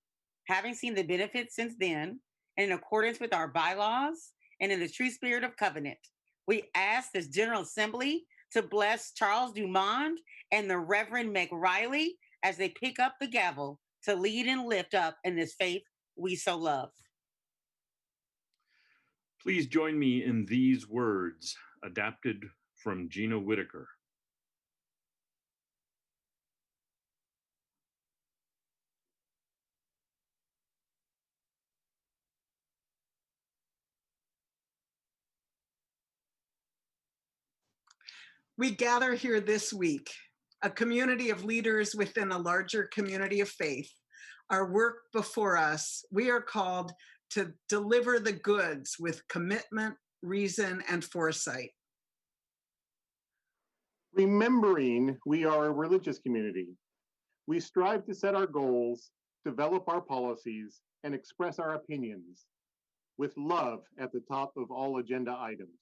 Having seen the benefits since then, and in accordance with our bylaws and in the true spirit of covenant, we ask this General Assembly to bless Charles Dumond and the Reverend Meg Riley as they pick up the gavel to lead and lift up in this faith we so love. Please join me in these words, adapted from Gina Whitaker. We gather here this week, a community of leaders within a larger community of faith. Our work before us, we are called to deliver the goods with commitment, reason, and foresight. Remembering we are a religious community, we strive to set our goals, develop our policies, and express our opinions, with love at the top of all agenda items.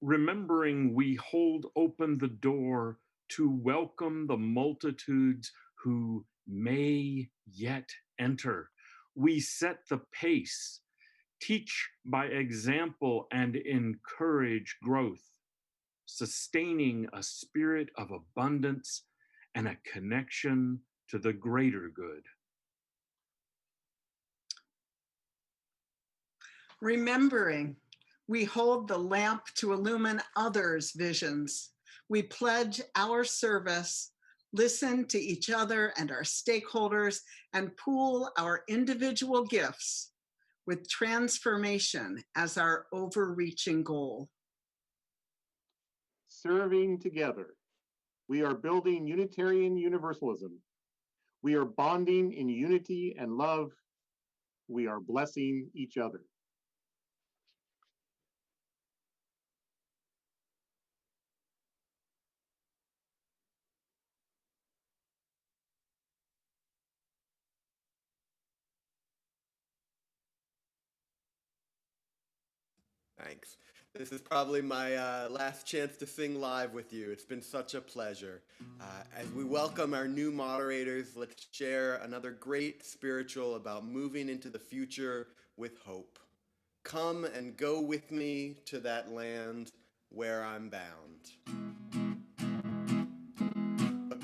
Remembering we hold open the door to welcome the multitudes who may yet enter. We set the pace, teach by example, and encourage growth, sustaining a spirit of abundance and a connection to the greater good. Remembering, we hold the lamp to illumine others' visions. We pledge our service, listen to each other and our stakeholders, and pool our individual gifts with transformation as our overreaching goal. Serving together, we are building Unitarian Universalism. We are bonding in unity and love. We are blessing each other. Thanks. This is probably my last chance to sing live with you. It's been such a pleasure. As we welcome our new moderators, let's share another great spiritual about moving into the future with hope. Come and go with me to that land where I'm bound.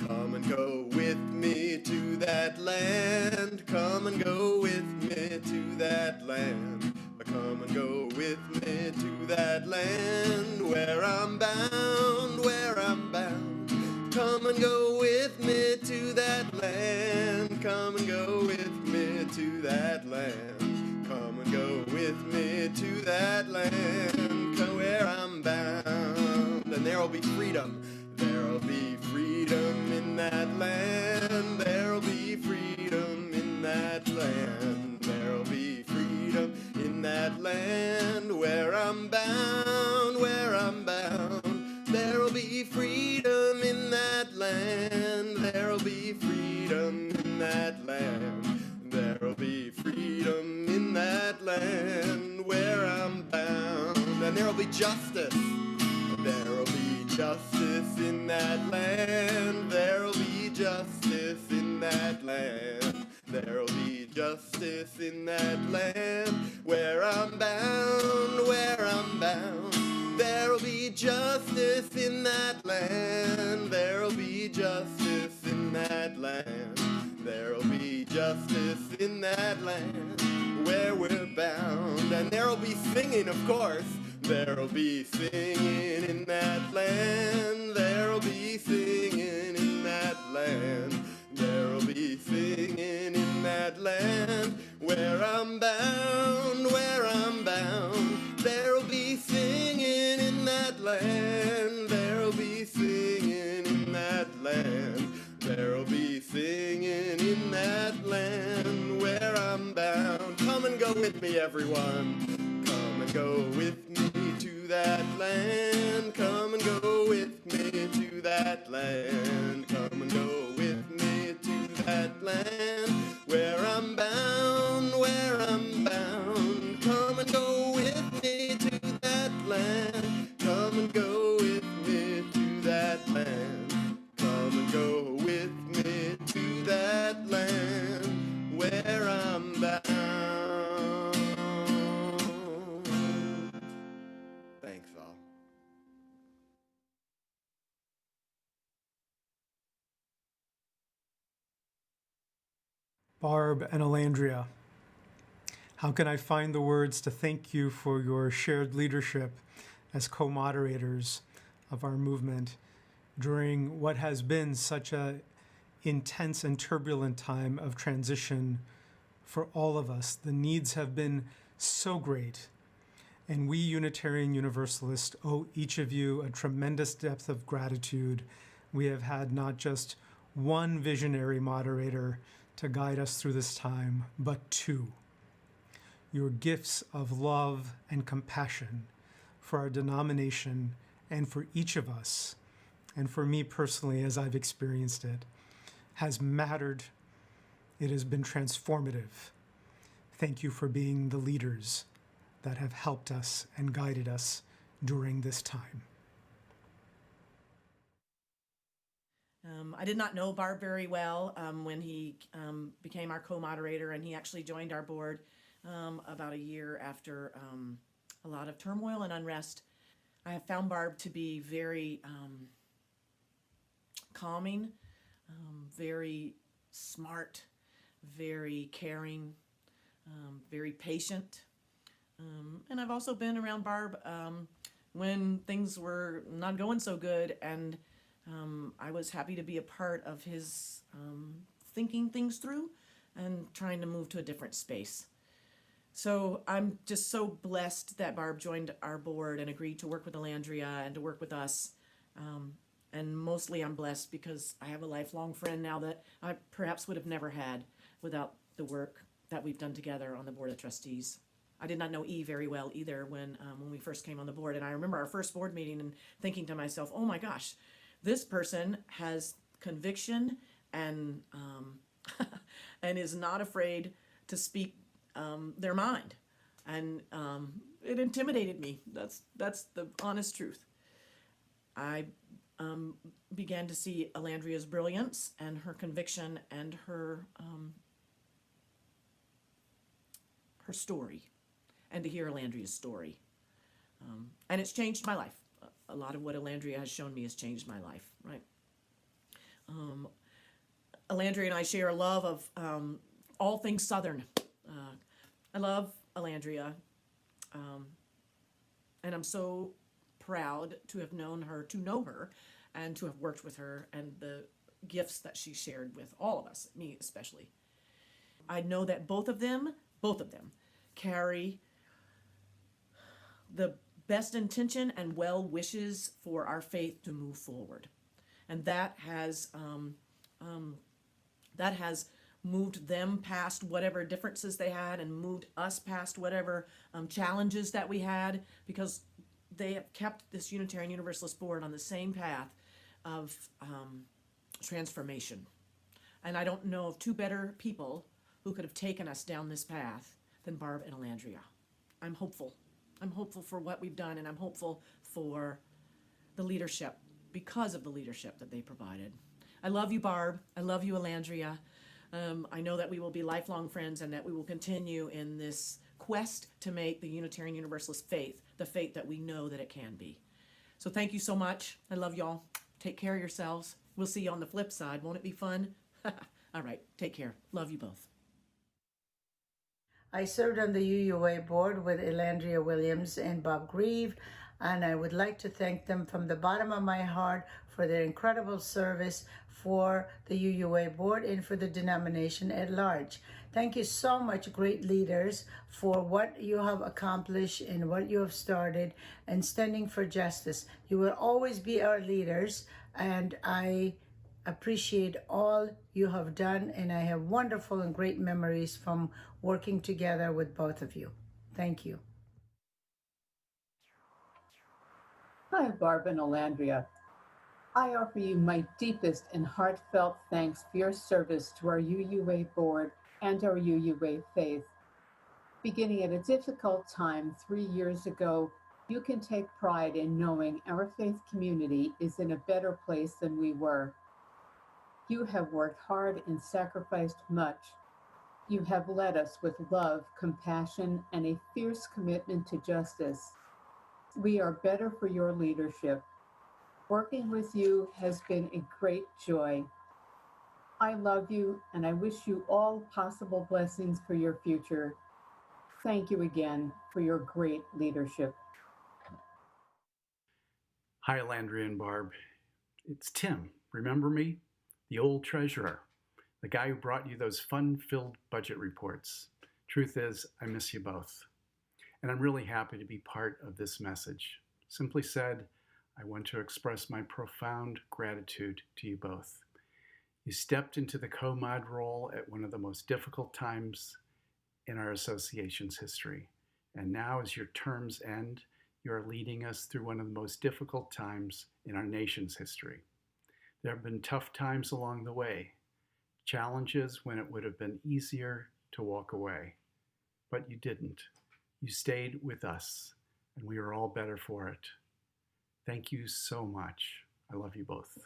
Come and go with me to that land. Come and go with me to that land. Come and go with me to that land where I'm bound, where I'm bound. Come and go with me to that land. Come and go with me to that land. Come and go with me to that land where I'm bound. And there'll be freedom. There'll be freedom in that land. There'll be freedom in that land. There'll be freedom in that land where I'm bound, where I'm bound. There'll be freedom in that land. There'll be freedom in that land. There'll be freedom in that land where I'm bound. And there'll be justice. There'll be justice in that land. There'll be justice in that land. There'll be justice in that land where I'm bound, where I'm bound. There'll be justice in that land. There'll be justice in that land. There'll be justice in that land where we're bound. And there'll be singing, of course. There'll be singing in that land. There'll be singing in that land. There'll be singing in that land where I'm bound, where I'm bound. There'll be singing in that land. There'll be singing in that land. There'll be singing in that land where I'm bound. Come and go with me, everyone. Come and go with me to that land. Come and go with me to that land. Come and go with me to that land where I'm bound, where I'm bound. Come and go with me to that land. Come and go with me to that land. Come and go with me to that land where I'm bound. Thanks all. Barb and Alandria, how can I find the words to thank you for your shared leadership as co-moderators of our movement during what has been such a intense and turbulent time of transition for all of us. The needs have been so great, and we Unitarian Universalists owe each of you a tremendous depth of gratitude. We have had not just one visionary moderator to guide us through this time, but two. Your gifts of love and compassion for our denomination and for each of us, and for me personally as I've experienced it, has mattered. It has been transformative. Thank you for being the leaders that have helped us and guided us during this time. I did not know Barb very well when he became our co-moderator, and he actually joined our board about a year after a lot of turmoil and unrest. I have found Barb to be very calming, very smart, very caring, very patient. And I've also been around Barb when things were not going so good, and I was happy to be a part of his thinking things through and trying to move to a different space. So I'm just so blessed that Barb joined our board and agreed to work with Alandria and to work with us. And mostly I'm blessed because I have a lifelong friend now that I perhaps would have never had without the work that we've done together on the Board of Trustees. I did not know E very well either when we first came on the board. And I remember our first board meeting and thinking to myself, oh my gosh, this person has conviction and and is not afraid to speak their mind. And it intimidated me. That's the honest truth. I began to see Alandria's brilliance and her conviction and her story, and to hear Alandria's story. And it's changed my life. A lot of what Alandria has shown me has changed my life, right? Alandria and I share a love of all things Southern. I love Alandria, and I'm so proud to have known her, to know her, and to have worked with her, and the gifts that she shared with all of us, me especially. I know that both of them carry the best intention and well wishes for our faith to move forward, and that has moved them past whatever differences they had, and moved us past whatever challenges that we had, because they have kept this Unitarian Universalist Board on the same path of transformation. And I don't know of two better people who could have taken us down this path than Barb and Alandria. I'm hopeful. I'm hopeful for what we've done, and I'm hopeful for the leadership, because of the leadership that they provided. I love you, Barb. I love you, Alandria. I know that we will be lifelong friends, and that we will continue in this quest to make the Unitarian Universalist faith the faith that we know that it can be. So thank you so much. I love y'all. Take care of yourselves. We'll see you on the flip side. Won't it be fun? All right. Take care. Love you both. I served on the UUA board with Alandria Williams and Bob Grieve, and I would like to thank them from the bottom of my heart for their incredible service for the UUA board and for the denomination at large. Thank you so much, great leaders, for what you have accomplished and what you have started and standing for justice. You will always be our leaders, and I appreciate all you have done, and I have wonderful and great memories from working together with both of you. Thank you. Hi, Barb and Alandria. I offer you my deepest and heartfelt thanks for your service to our UUA board and our UUA faith. Beginning at a difficult time 3 years ago, you can take pride in knowing our faith community is in a better place than we were. You have worked hard and sacrificed much. You have led us with love, compassion, and a fierce commitment to justice. We are better for your leadership. Working with you has been a great joy. I love you, and I wish you all possible blessings for your future. Thank you again for your great leadership. Hi, Alandria and Barb. It's Tim. Remember me? The old treasurer, the guy who brought you those fun-filled budget reports. Truth is, I miss you both. And I'm really happy to be part of this message. Simply said, I want to express my profound gratitude to you both. You stepped into the co-mod role at one of the most difficult times in our association's history. And now, as your terms end, you are leading us through one of the most difficult times in our nation's history. There have been tough times along the way, challenges when it would have been easier to walk away. But you didn't. You stayed with us, and we are all better for it. Thank you so much. I love you both.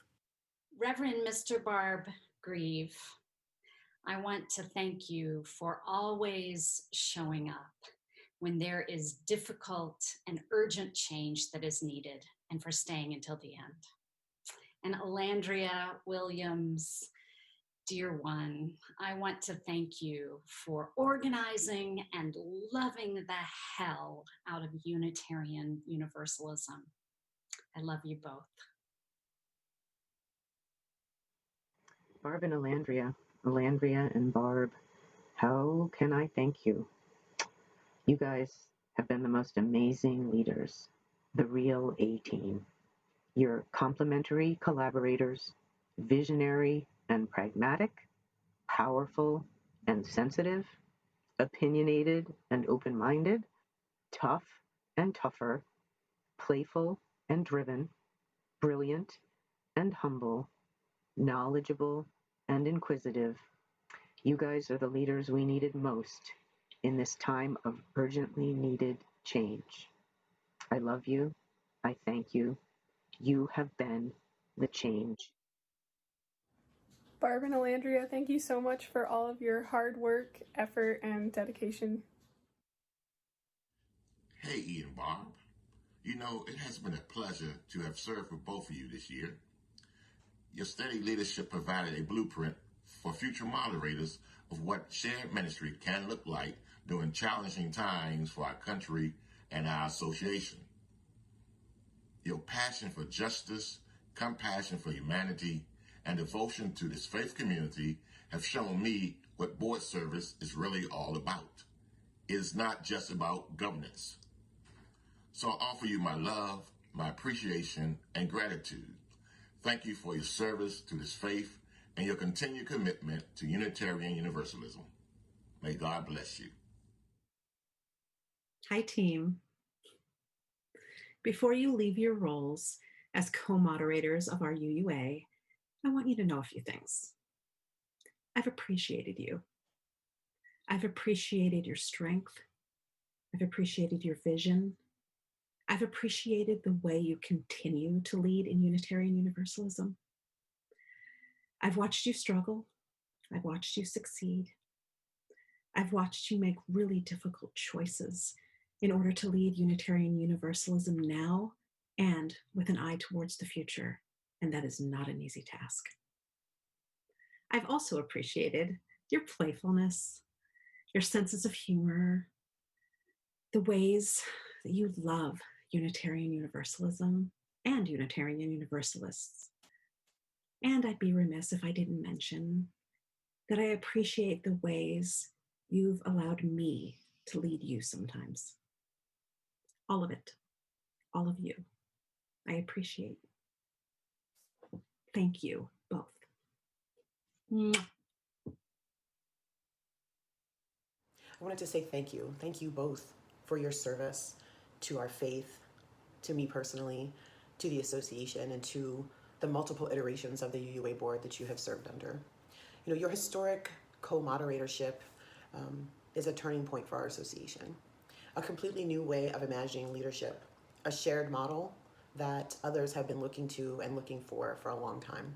Reverend Mr. Barb Grieve, I want to thank you for always showing up when there is difficult and urgent change that is needed, and for staying until the end. And Alandria Williams, dear one, I want to thank you for organizing and loving the hell out of Unitarian Universalism. I love you both. Barb and Alandria and Barb, how can I thank you? You guys have been the most amazing leaders, the real A-team. You're complementary collaborators, visionary and pragmatic, powerful and sensitive, opinionated and open-minded, tough and tougher, playful and driven, brilliant and humble, knowledgeable and inquisitive. You guys are the leaders we needed most in this time of urgently needed change. I love you. I thank you. You have been the change. Barb and Alandria, thank you so much for all of your hard work, effort, and dedication. Hey, Ian Barb. You know, it has been a pleasure to have served with both of you this year. Your steady leadership provided a blueprint for future moderators of what shared ministry can look like during challenging times for our country and our association. Your passion for justice, compassion for humanity, and devotion to this faith community have shown me what board service is really all about. It is not just about governance. So I offer you my love, my appreciation, and gratitude. Thank you for your service to this faith and your continued commitment to Unitarian Universalism. May God bless you. Hi, team. Before you leave your roles as co-moderators of our UUA, I want you to know a few things. I've appreciated you. I've appreciated your strength. I've appreciated your vision. I've appreciated the way you continue to lead in Unitarian Universalism. I've watched you struggle. I've watched you succeed. I've watched you make really difficult choices in order to lead Unitarian Universalism now and with an eye towards the future, and that is not an easy task. I've also appreciated your playfulness, your senses of humor, the ways that you love Unitarian Universalism and Unitarian Universalists. And I'd be remiss if I didn't mention that I appreciate the ways you've allowed me to lead you sometimes. All of it, all of you, I appreciate. Thank you both. Mwah. I wanted to say thank you. Thank you both for your service to our faith, to me personally, to the association, and to the multiple iterations of the UUA board that you have served under. You know, your historic co-moderatorship is a turning point for our association, a completely new way of imagining leadership, a shared model that others have been looking to and looking for a long time.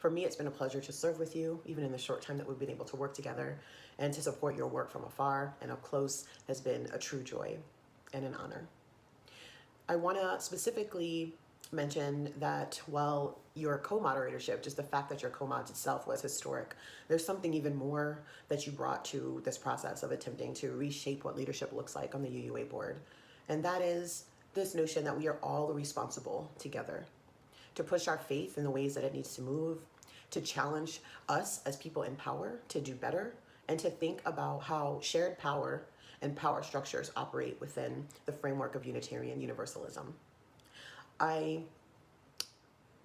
For me, it's been a pleasure to serve with you, even in the short time that we've been able to work together, and to support your work from afar and up close has been a true joy and an honor. I want to specifically mention that while your co-moderatorship, just the fact that your co-mods itself was historic, there's something even more that you brought to this process of attempting to reshape what leadership looks like on the UUA board. And that is this notion that we are all responsible together to push our faith in the ways that it needs to move, to challenge us as people in power to do better, and to think about how shared power and power structures operate within the framework of Unitarian Universalism. I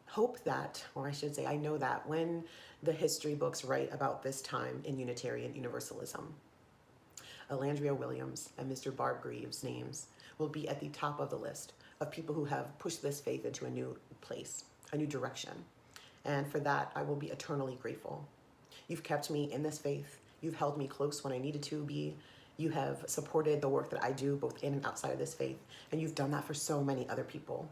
hope that, or I should say, I know that when the history books write about this time in Unitarian Universalism, Alandria Williams and Mr. Barb Greaves' names will be at the top of the list of people who have pushed this faith into a new place, a new direction. And for that, I will be eternally grateful. You've kept me in this faith. You've held me close when I needed to be. You have supported the work that I do both in and outside of this faith. And you've done that for so many other people.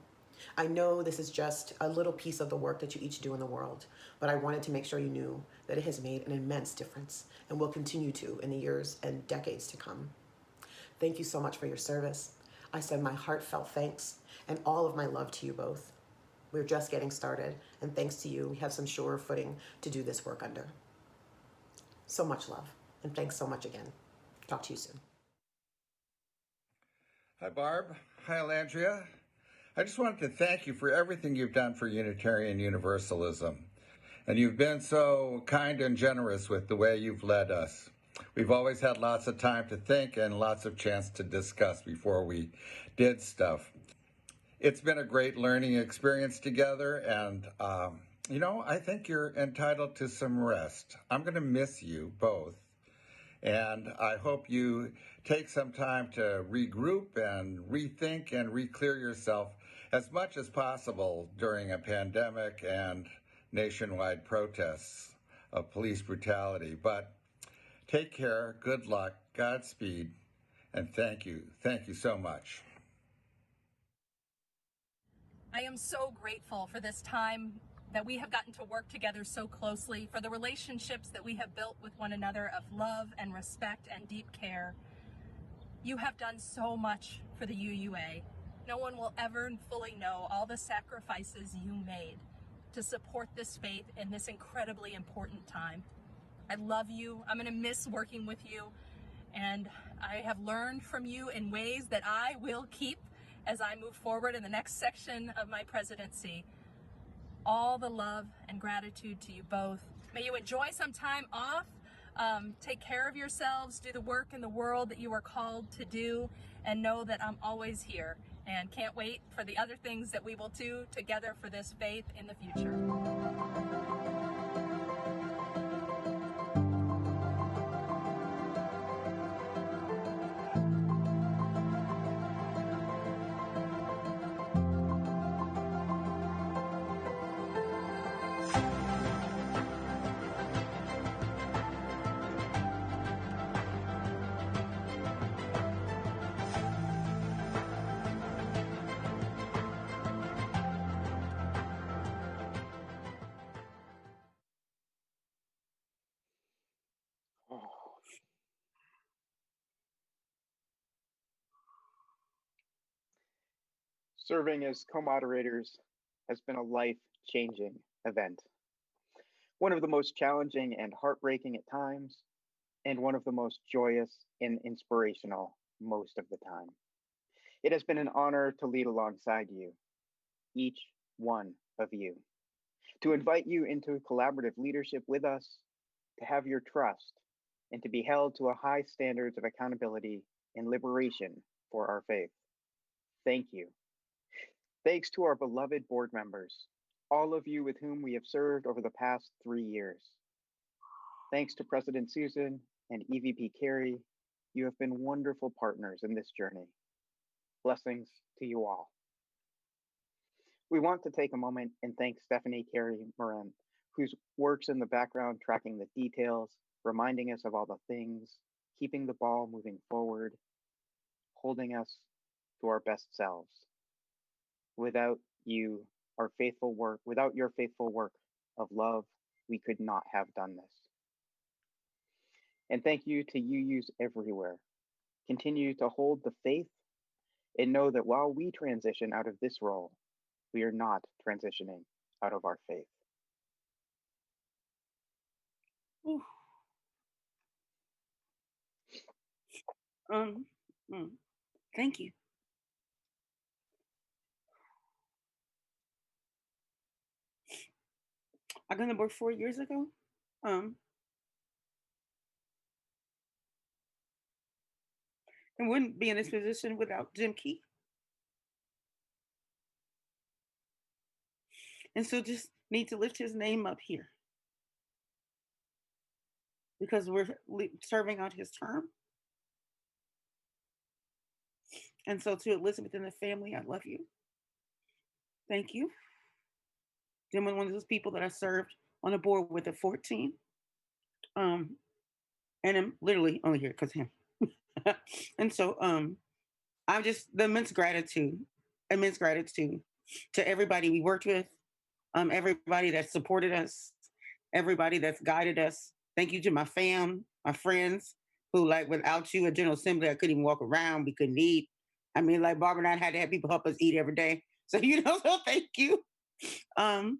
I know this is just a little piece of the work that you each do in the world, but I wanted to make sure you knew that it has made an immense difference and will continue to in the years and decades to come. Thank you so much for your service. I send my heartfelt thanks and all of my love to you both. We're just getting started, and thanks to you, we have some surer footing to do this work under. So much love, and thanks so much again. Talk to you soon. Hi, Barb. Hi, Alandria. I just wanted to thank you for everything you've done for Unitarian Universalism. And you've been so kind and generous with the way you've led us. We've always had lots of time to think and lots of chance to discuss before we did stuff. It's been a great learning experience together, and you know, I think you're entitled to some rest. I'm going to miss you both, and I hope you take some time to regroup and rethink and re-clear yourself as much as possible during a pandemic and nationwide protests of police brutality. But take care, good luck, Godspeed, And thank you so much. I am so grateful for this time that we have gotten to work together so closely, for the relationships that we have built with one another of love and respect and deep care. You have done so much for the UUA. No one will ever fully know all the sacrifices you made to support this faith in this incredibly important time. I love you. I'm going to miss working with you. And I have learned from you in ways that I will keep as I move forward in the next section of my presidency. All the love and gratitude to you both. May you enjoy some time off. Take care of yourselves, do the work in the world that you are called to do, and know that I'm always here and can't wait for the other things that we will do together for this faith in the future. Serving as co-moderators has been a life-changing event. One of the most challenging and heartbreaking at times, and one of the most joyous and inspirational most of the time. It has been an honor to lead alongside you, each one of you, to invite you into collaborative leadership with us, to have your trust, and to be held to a high standards of accountability and liberation for our faith. Thank you. Thanks to our beloved board members, all of you with whom we have served over the past 3 years. Thanks to President Susan and EVP Carey, you have been wonderful partners in this journey. Blessings to you all. We want to take a moment and thank Stephanie Carey Moran, who works in the background tracking the details, reminding us of all the things, keeping the ball moving forward, holding us to our best selves. Without you, without your faithful work of love, we could not have done this. And thank you to UUs everywhere. Continue to hold the faith and know that while we transition out of this role, we are not transitioning out of our faith. Ooh. Thank you. I got on board 4 years ago. And wouldn't be in this position without Jim Key. And so just need to lift his name up here because we're serving out his term. And so to Elizabeth and the family, I love you. Thank you. Jim was one of those people that I served on a board with at 14. And I'm literally only here because of him. And so I'm just the immense gratitude to everybody we worked with, everybody that supported us, everybody that's guided us. Thank you to my fam, my friends, who like without you at General Assembly, I couldn't even walk around, we couldn't eat. I mean, like Barbara and I had to have people help us eat every day. So, so thank you. And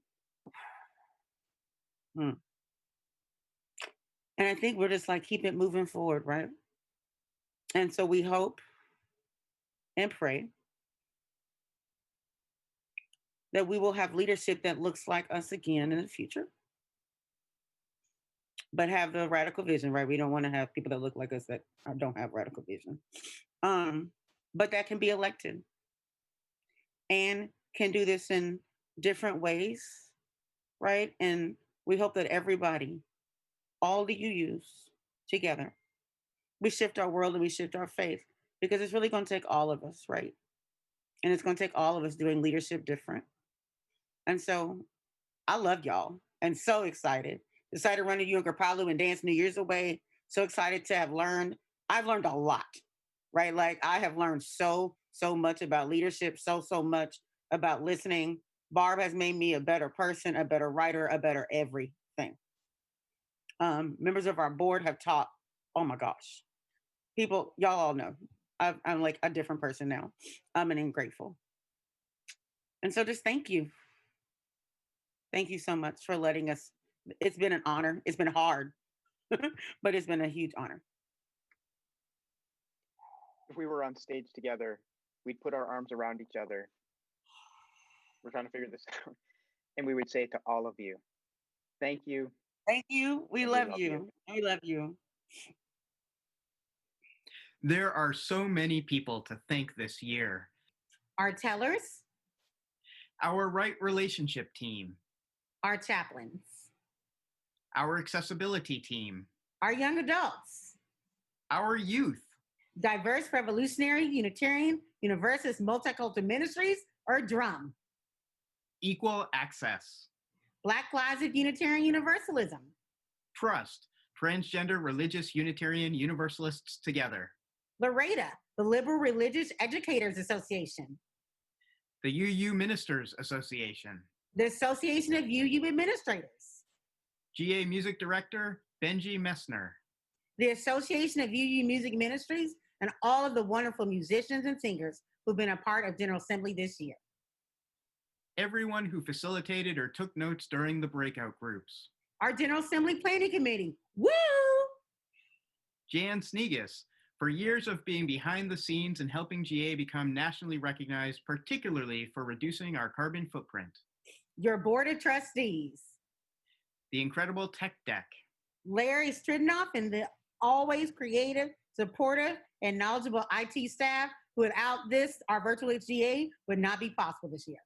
I think we're just like, keep it moving forward, right? And so we hope and pray that we will have leadership that looks like us again in the future, but have the radical vision, right? We don't want to have people that look like us that don't have radical vision, but that can be elected and can do this in different ways, right? And we hope that everybody, all the UUs together, we shift our world and we shift our faith, because it's really going to take all of us, right? And it's going to take all of us doing leadership different. And so I love y'all and so excited. Decided to run to you in Kripalu and dance New Year's away. So excited to have learned. I've learned a lot, right? Like I have learned so much about leadership, so much about listening. Barb has made me a better person, a better writer, a better everything. Members of our board have taught, oh my gosh, people, y'all all know, I'm like a different person now. I'm grateful. And so just thank you. Thank you so much for letting us. It's been an honor. It's been hard, but it's been a huge honor. If we were on stage together, we'd put our arms around each other. We're trying to figure this out. And we would say to all of you, thank you. Thank you. We love you. We love you. There are so many people to thank this year. Our tellers, Our right relationship team, our chaplains, our accessibility team, our young adults, our youth, Diverse Revolutionary Unitarian Universalist Multicultural Ministries, or DRUM, equal access, Black Lives of Unitarian Universalism, Trust, Transgender Religious Unitarian Universalists Together, Loretta, the Liberal Religious Educators Association, the UU Ministers Association, the Association of UU Administrators, GA Music Director Benji Messner, the Association of UU Music Ministries, and all of the wonderful musicians and singers who've been a part of General Assembly this year. everyone who facilitated or took notes during the breakout groups, Our General Assembly Planning Committee, woo! Jan Sneegis, for years of being behind the scenes and helping GA become nationally recognized, particularly for reducing our carbon footprint, Your Board of Trustees, the incredible Tech Deck, Larry Stridnoff, and the always creative, supportive, and knowledgeable IT staff. Without this, our virtual HGA would not be possible this year.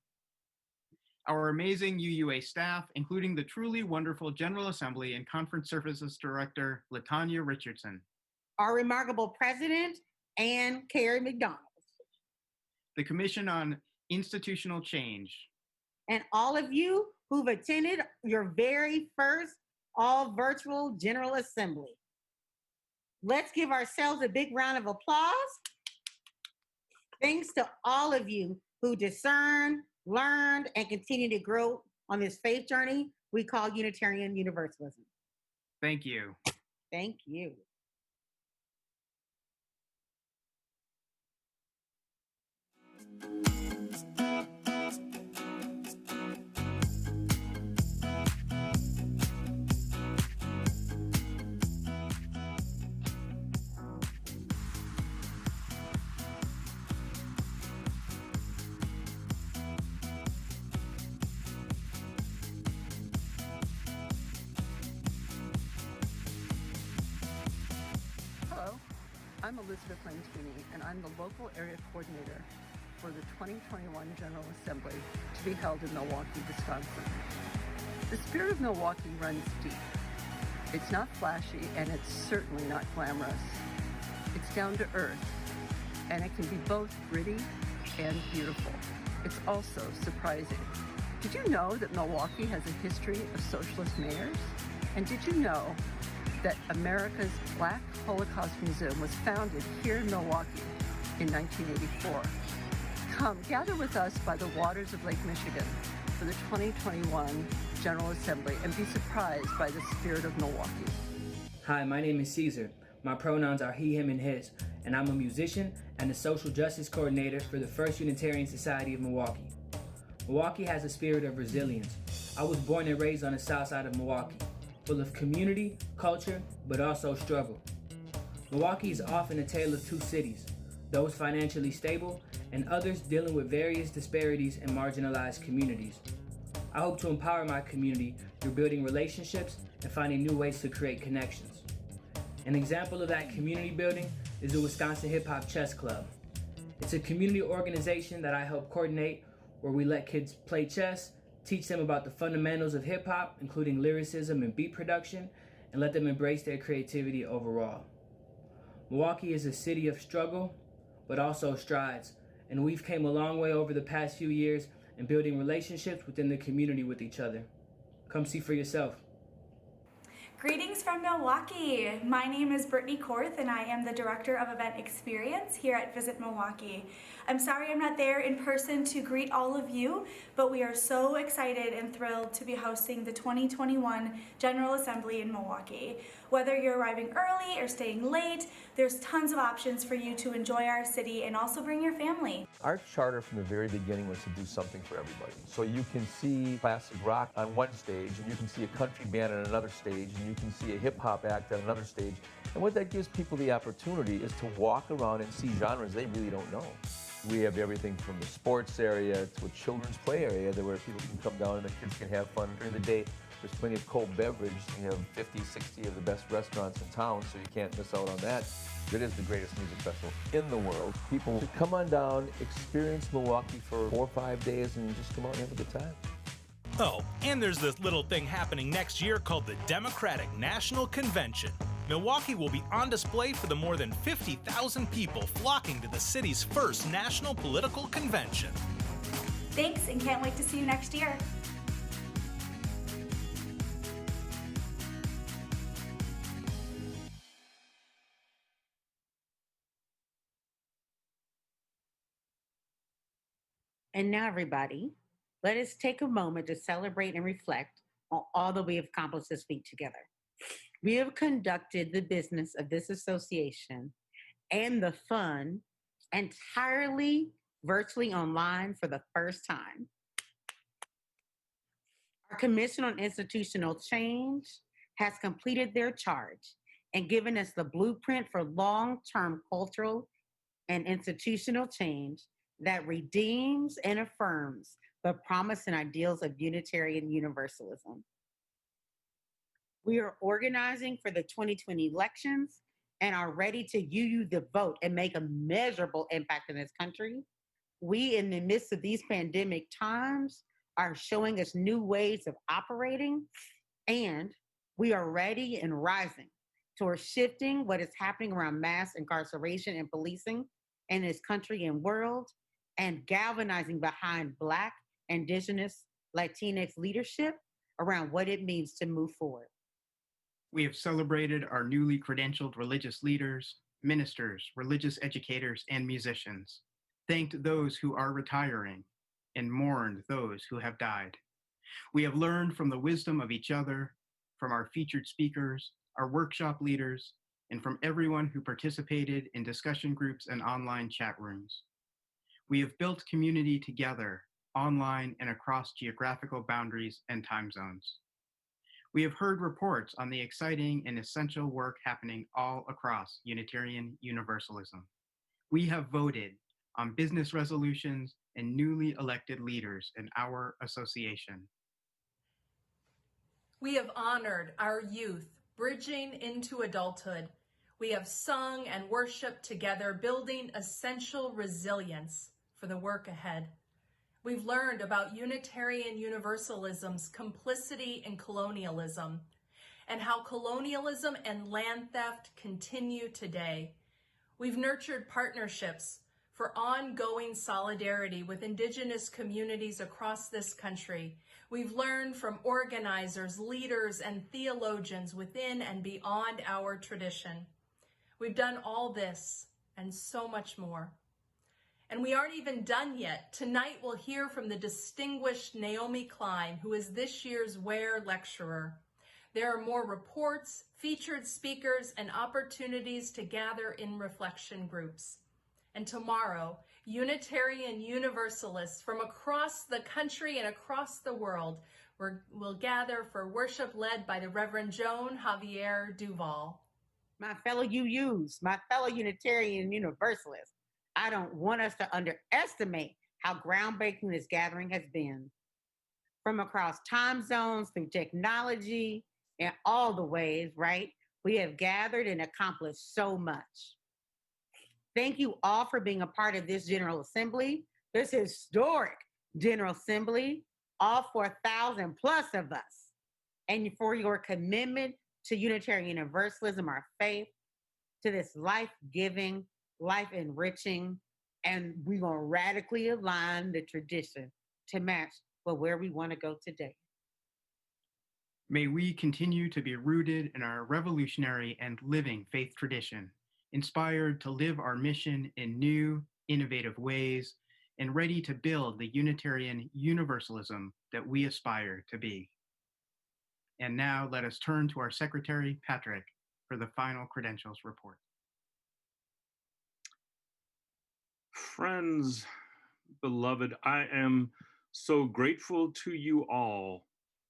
our amazing UUA staff, including the truly wonderful General Assembly and Conference Services Director, Latanya Richardson, Our remarkable president, Ann Carey McDonald, the Commission on Institutional Change, and all of you who've attended your very first all virtual General Assembly. Let's give ourselves a big round of applause. Thanks to all of you who discerned, learned, and continue to grow on this faith journey we call Unitarian Universalism. thank you. Thank you. Hello, I'm Elizabeth Lantini, and I'm the local area coordinator for the 2021 General Assembly to be held in Milwaukee, Wisconsin. The spirit of Milwaukee runs deep. It's not flashy, and it's certainly not glamorous. It's down to earth, and it can be both gritty and beautiful. It's also surprising. Did you know that Milwaukee has a history of socialist mayors? And did you know that America's Black Holocaust Museum was founded here in Milwaukee in 1984? Come gather with us by the waters of Lake Michigan for the 2021 General Assembly and be surprised by the spirit of Milwaukee. Hi, my name is Caesar. My pronouns are he, him, and his, and I'm a musician and the social justice coordinator for the First Unitarian Society of Milwaukee. Milwaukee has a spirit of resilience. I was born and raised on the south side of Milwaukee, full of community, culture, but also struggle. Milwaukee is often a tale of two cities, those financially stable and others dealing with various disparities in marginalized communities. I hope to empower my community through building relationships and finding new ways to create connections. An example of that community building is the Wisconsin Hip Hop Chess Club. It's a community organization that I help coordinate where we let kids play chess, teach them about the fundamentals of hip hop, including lyricism and beat production, and let them embrace their creativity overall. Milwaukee is a city of struggle, but also strides, and we've came a long way over the past few years in building relationships within the community with each other. Come see for yourself. Greetings from Milwaukee. My name is Brittany Korth and I am the Director of Event Experience here at Visit Milwaukee. I'm sorry I'm not there in person to greet all of you, but we are so excited and thrilled to be hosting the 2021 General Assembly in Milwaukee. Whether you're arriving early or staying late, there's tons of options for you to enjoy our city and also bring your family. Our charter from the very beginning was to do something for everybody. So you can see classic rock on one stage, and you can see a country band on another stage, and you can see a hip-hop act on another stage. And what that gives people the opportunity is to walk around and see genres they really don't know. We have everything from the sports area to a children's play area where people can come down and the kids can have fun during the day. There's plenty of cold beverage. You have 50, 60 of the best restaurants in town, so you can't miss out on that. It is the greatest music festival in the world. People should come on down, experience Milwaukee for 4 or 5 days, and just come out and have a good time. Oh, and there's this little thing happening next year called the Democratic National Convention. Milwaukee will be on display for the more than 50,000 people flocking to the city's first national political convention. Thanks, and can't wait to see you next year. And now, everybody, let us take a moment to celebrate and reflect on all that we have accomplished this week together. We have conducted the business of this association and the fun entirely virtually online for the first time. Our Commission on Institutional Change has completed their charge and given us the blueprint for long-term cultural and institutional change that redeems and affirms the promise and ideals of Unitarian Universalism. We are organizing for the 2020 elections and are ready to use the vote and make a measurable impact in this country. We, in the midst of these pandemic times, are showing us new ways of operating, and we are ready and rising towards shifting what is happening around mass incarceration and policing in this country and world, and galvanizing behind Black, Indigenous, Latinx leadership around what it means to move forward. We have celebrated our newly credentialed religious leaders, ministers, religious educators, and musicians, thanked those who are retiring, and mourned those who have died. We have learned from the wisdom of each other, from our featured speakers, our workshop leaders, and from everyone who participated in discussion groups and online chat rooms. We have built community together, online and across geographical boundaries and time zones. We have heard reports on the exciting and essential work happening all across Unitarian Universalism. We have voted on business resolutions and newly elected leaders in our association. We have honored our youth, bridging into adulthood. We have sung and worshiped together, building essential resilience for the work ahead. We've learned about Unitarian Universalism's complicity in colonialism and how colonialism and land theft continue today. We've nurtured partnerships for ongoing solidarity with Indigenous communities across this country. We've learned from organizers, leaders, and theologians within and beyond our tradition. We've done all this and so much more. And we aren't even done yet. Tonight we'll hear from the distinguished Naomi Klein, who is this year's Ware Lecturer. There are more reports, featured speakers, and opportunities to gather in reflection groups. And tomorrow, Unitarian Universalists from across the country and across the world will gather for worship led by the Reverend Joan Javier Duval. My fellow UUs, my fellow Unitarian Universalists, I don't want us to underestimate how groundbreaking this gathering has been. From across time zones, through technology, and all the ways, right? We have gathered and accomplished so much. Thank you all for being a part of this General Assembly, this historic General Assembly, all 4,000 plus of us, and for your commitment to Unitarian Universalism, our faith, to this life-giving, life-enriching, and we're going to radically align the tradition to match where we want to go today. May we continue to be rooted in our revolutionary and living faith tradition, inspired to live our mission in new, innovative ways, and ready to build the Unitarian Universalism that we aspire to be. And now let us turn to our Secretary, Patrick, for the final credentials report. Friends, beloved, I am so grateful to you all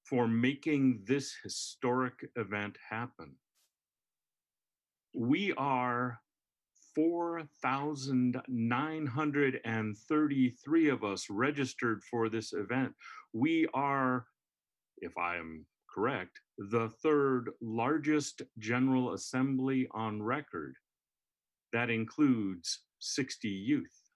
for making this historic event happen. We are 4,933 of us registered for this event. We are, if I am correct, the third largest General Assembly on record. That includes 60 youth.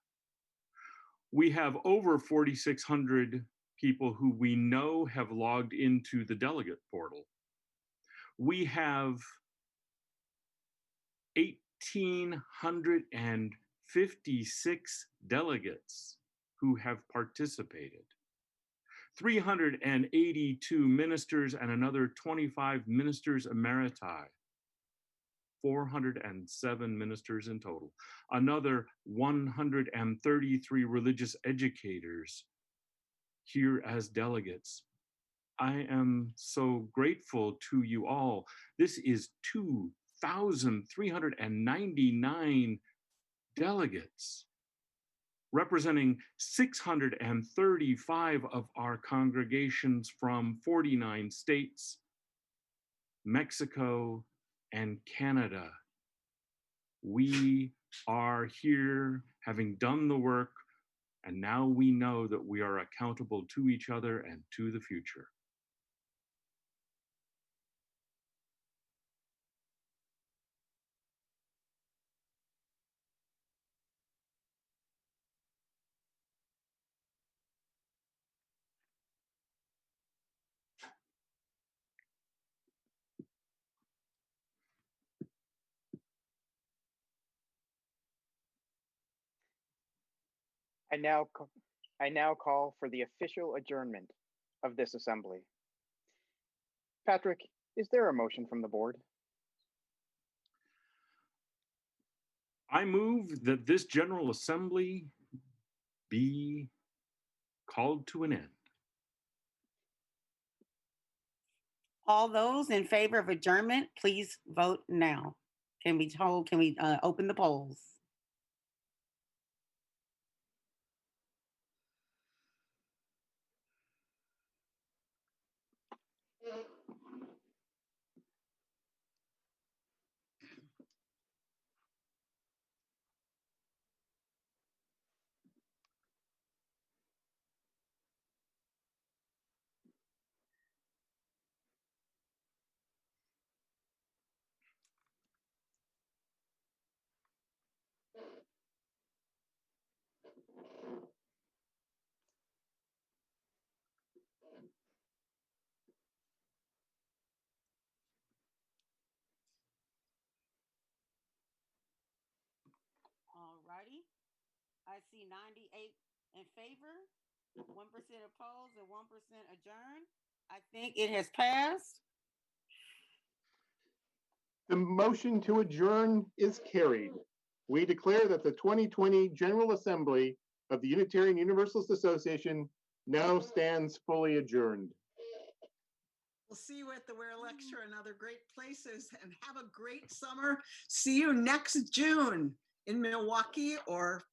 We have over 4,600 people who we know have logged into the delegate portal. We have 1,856 delegates who have participated. 382 ministers and another 25 ministers emeriti. 407 ministers in total. Another 133 religious educators here as delegates. I am so grateful to you all. This is 2,399 delegates, representing 635 of our congregations from 49 states, Mexico, and Canada. We are here having done the work, and now we know that we are accountable to each other and to the future. I now call for the official adjournment of this assembly. Patrick, is there a motion from the board? I move that this General Assembly be called to an end. All those in favor of adjournment, please vote now. Can we open the polls? All righty. I see 98 in favor, 1% opposed, and 1% adjourned. I think it has passed. The motion to adjourn is carried. We declare that the 2020 General Assembly of the Unitarian Universalist Association now stands fully adjourned. We'll see you at the Ware Lecture and other great places, and have a great summer. See you next June in Milwaukee or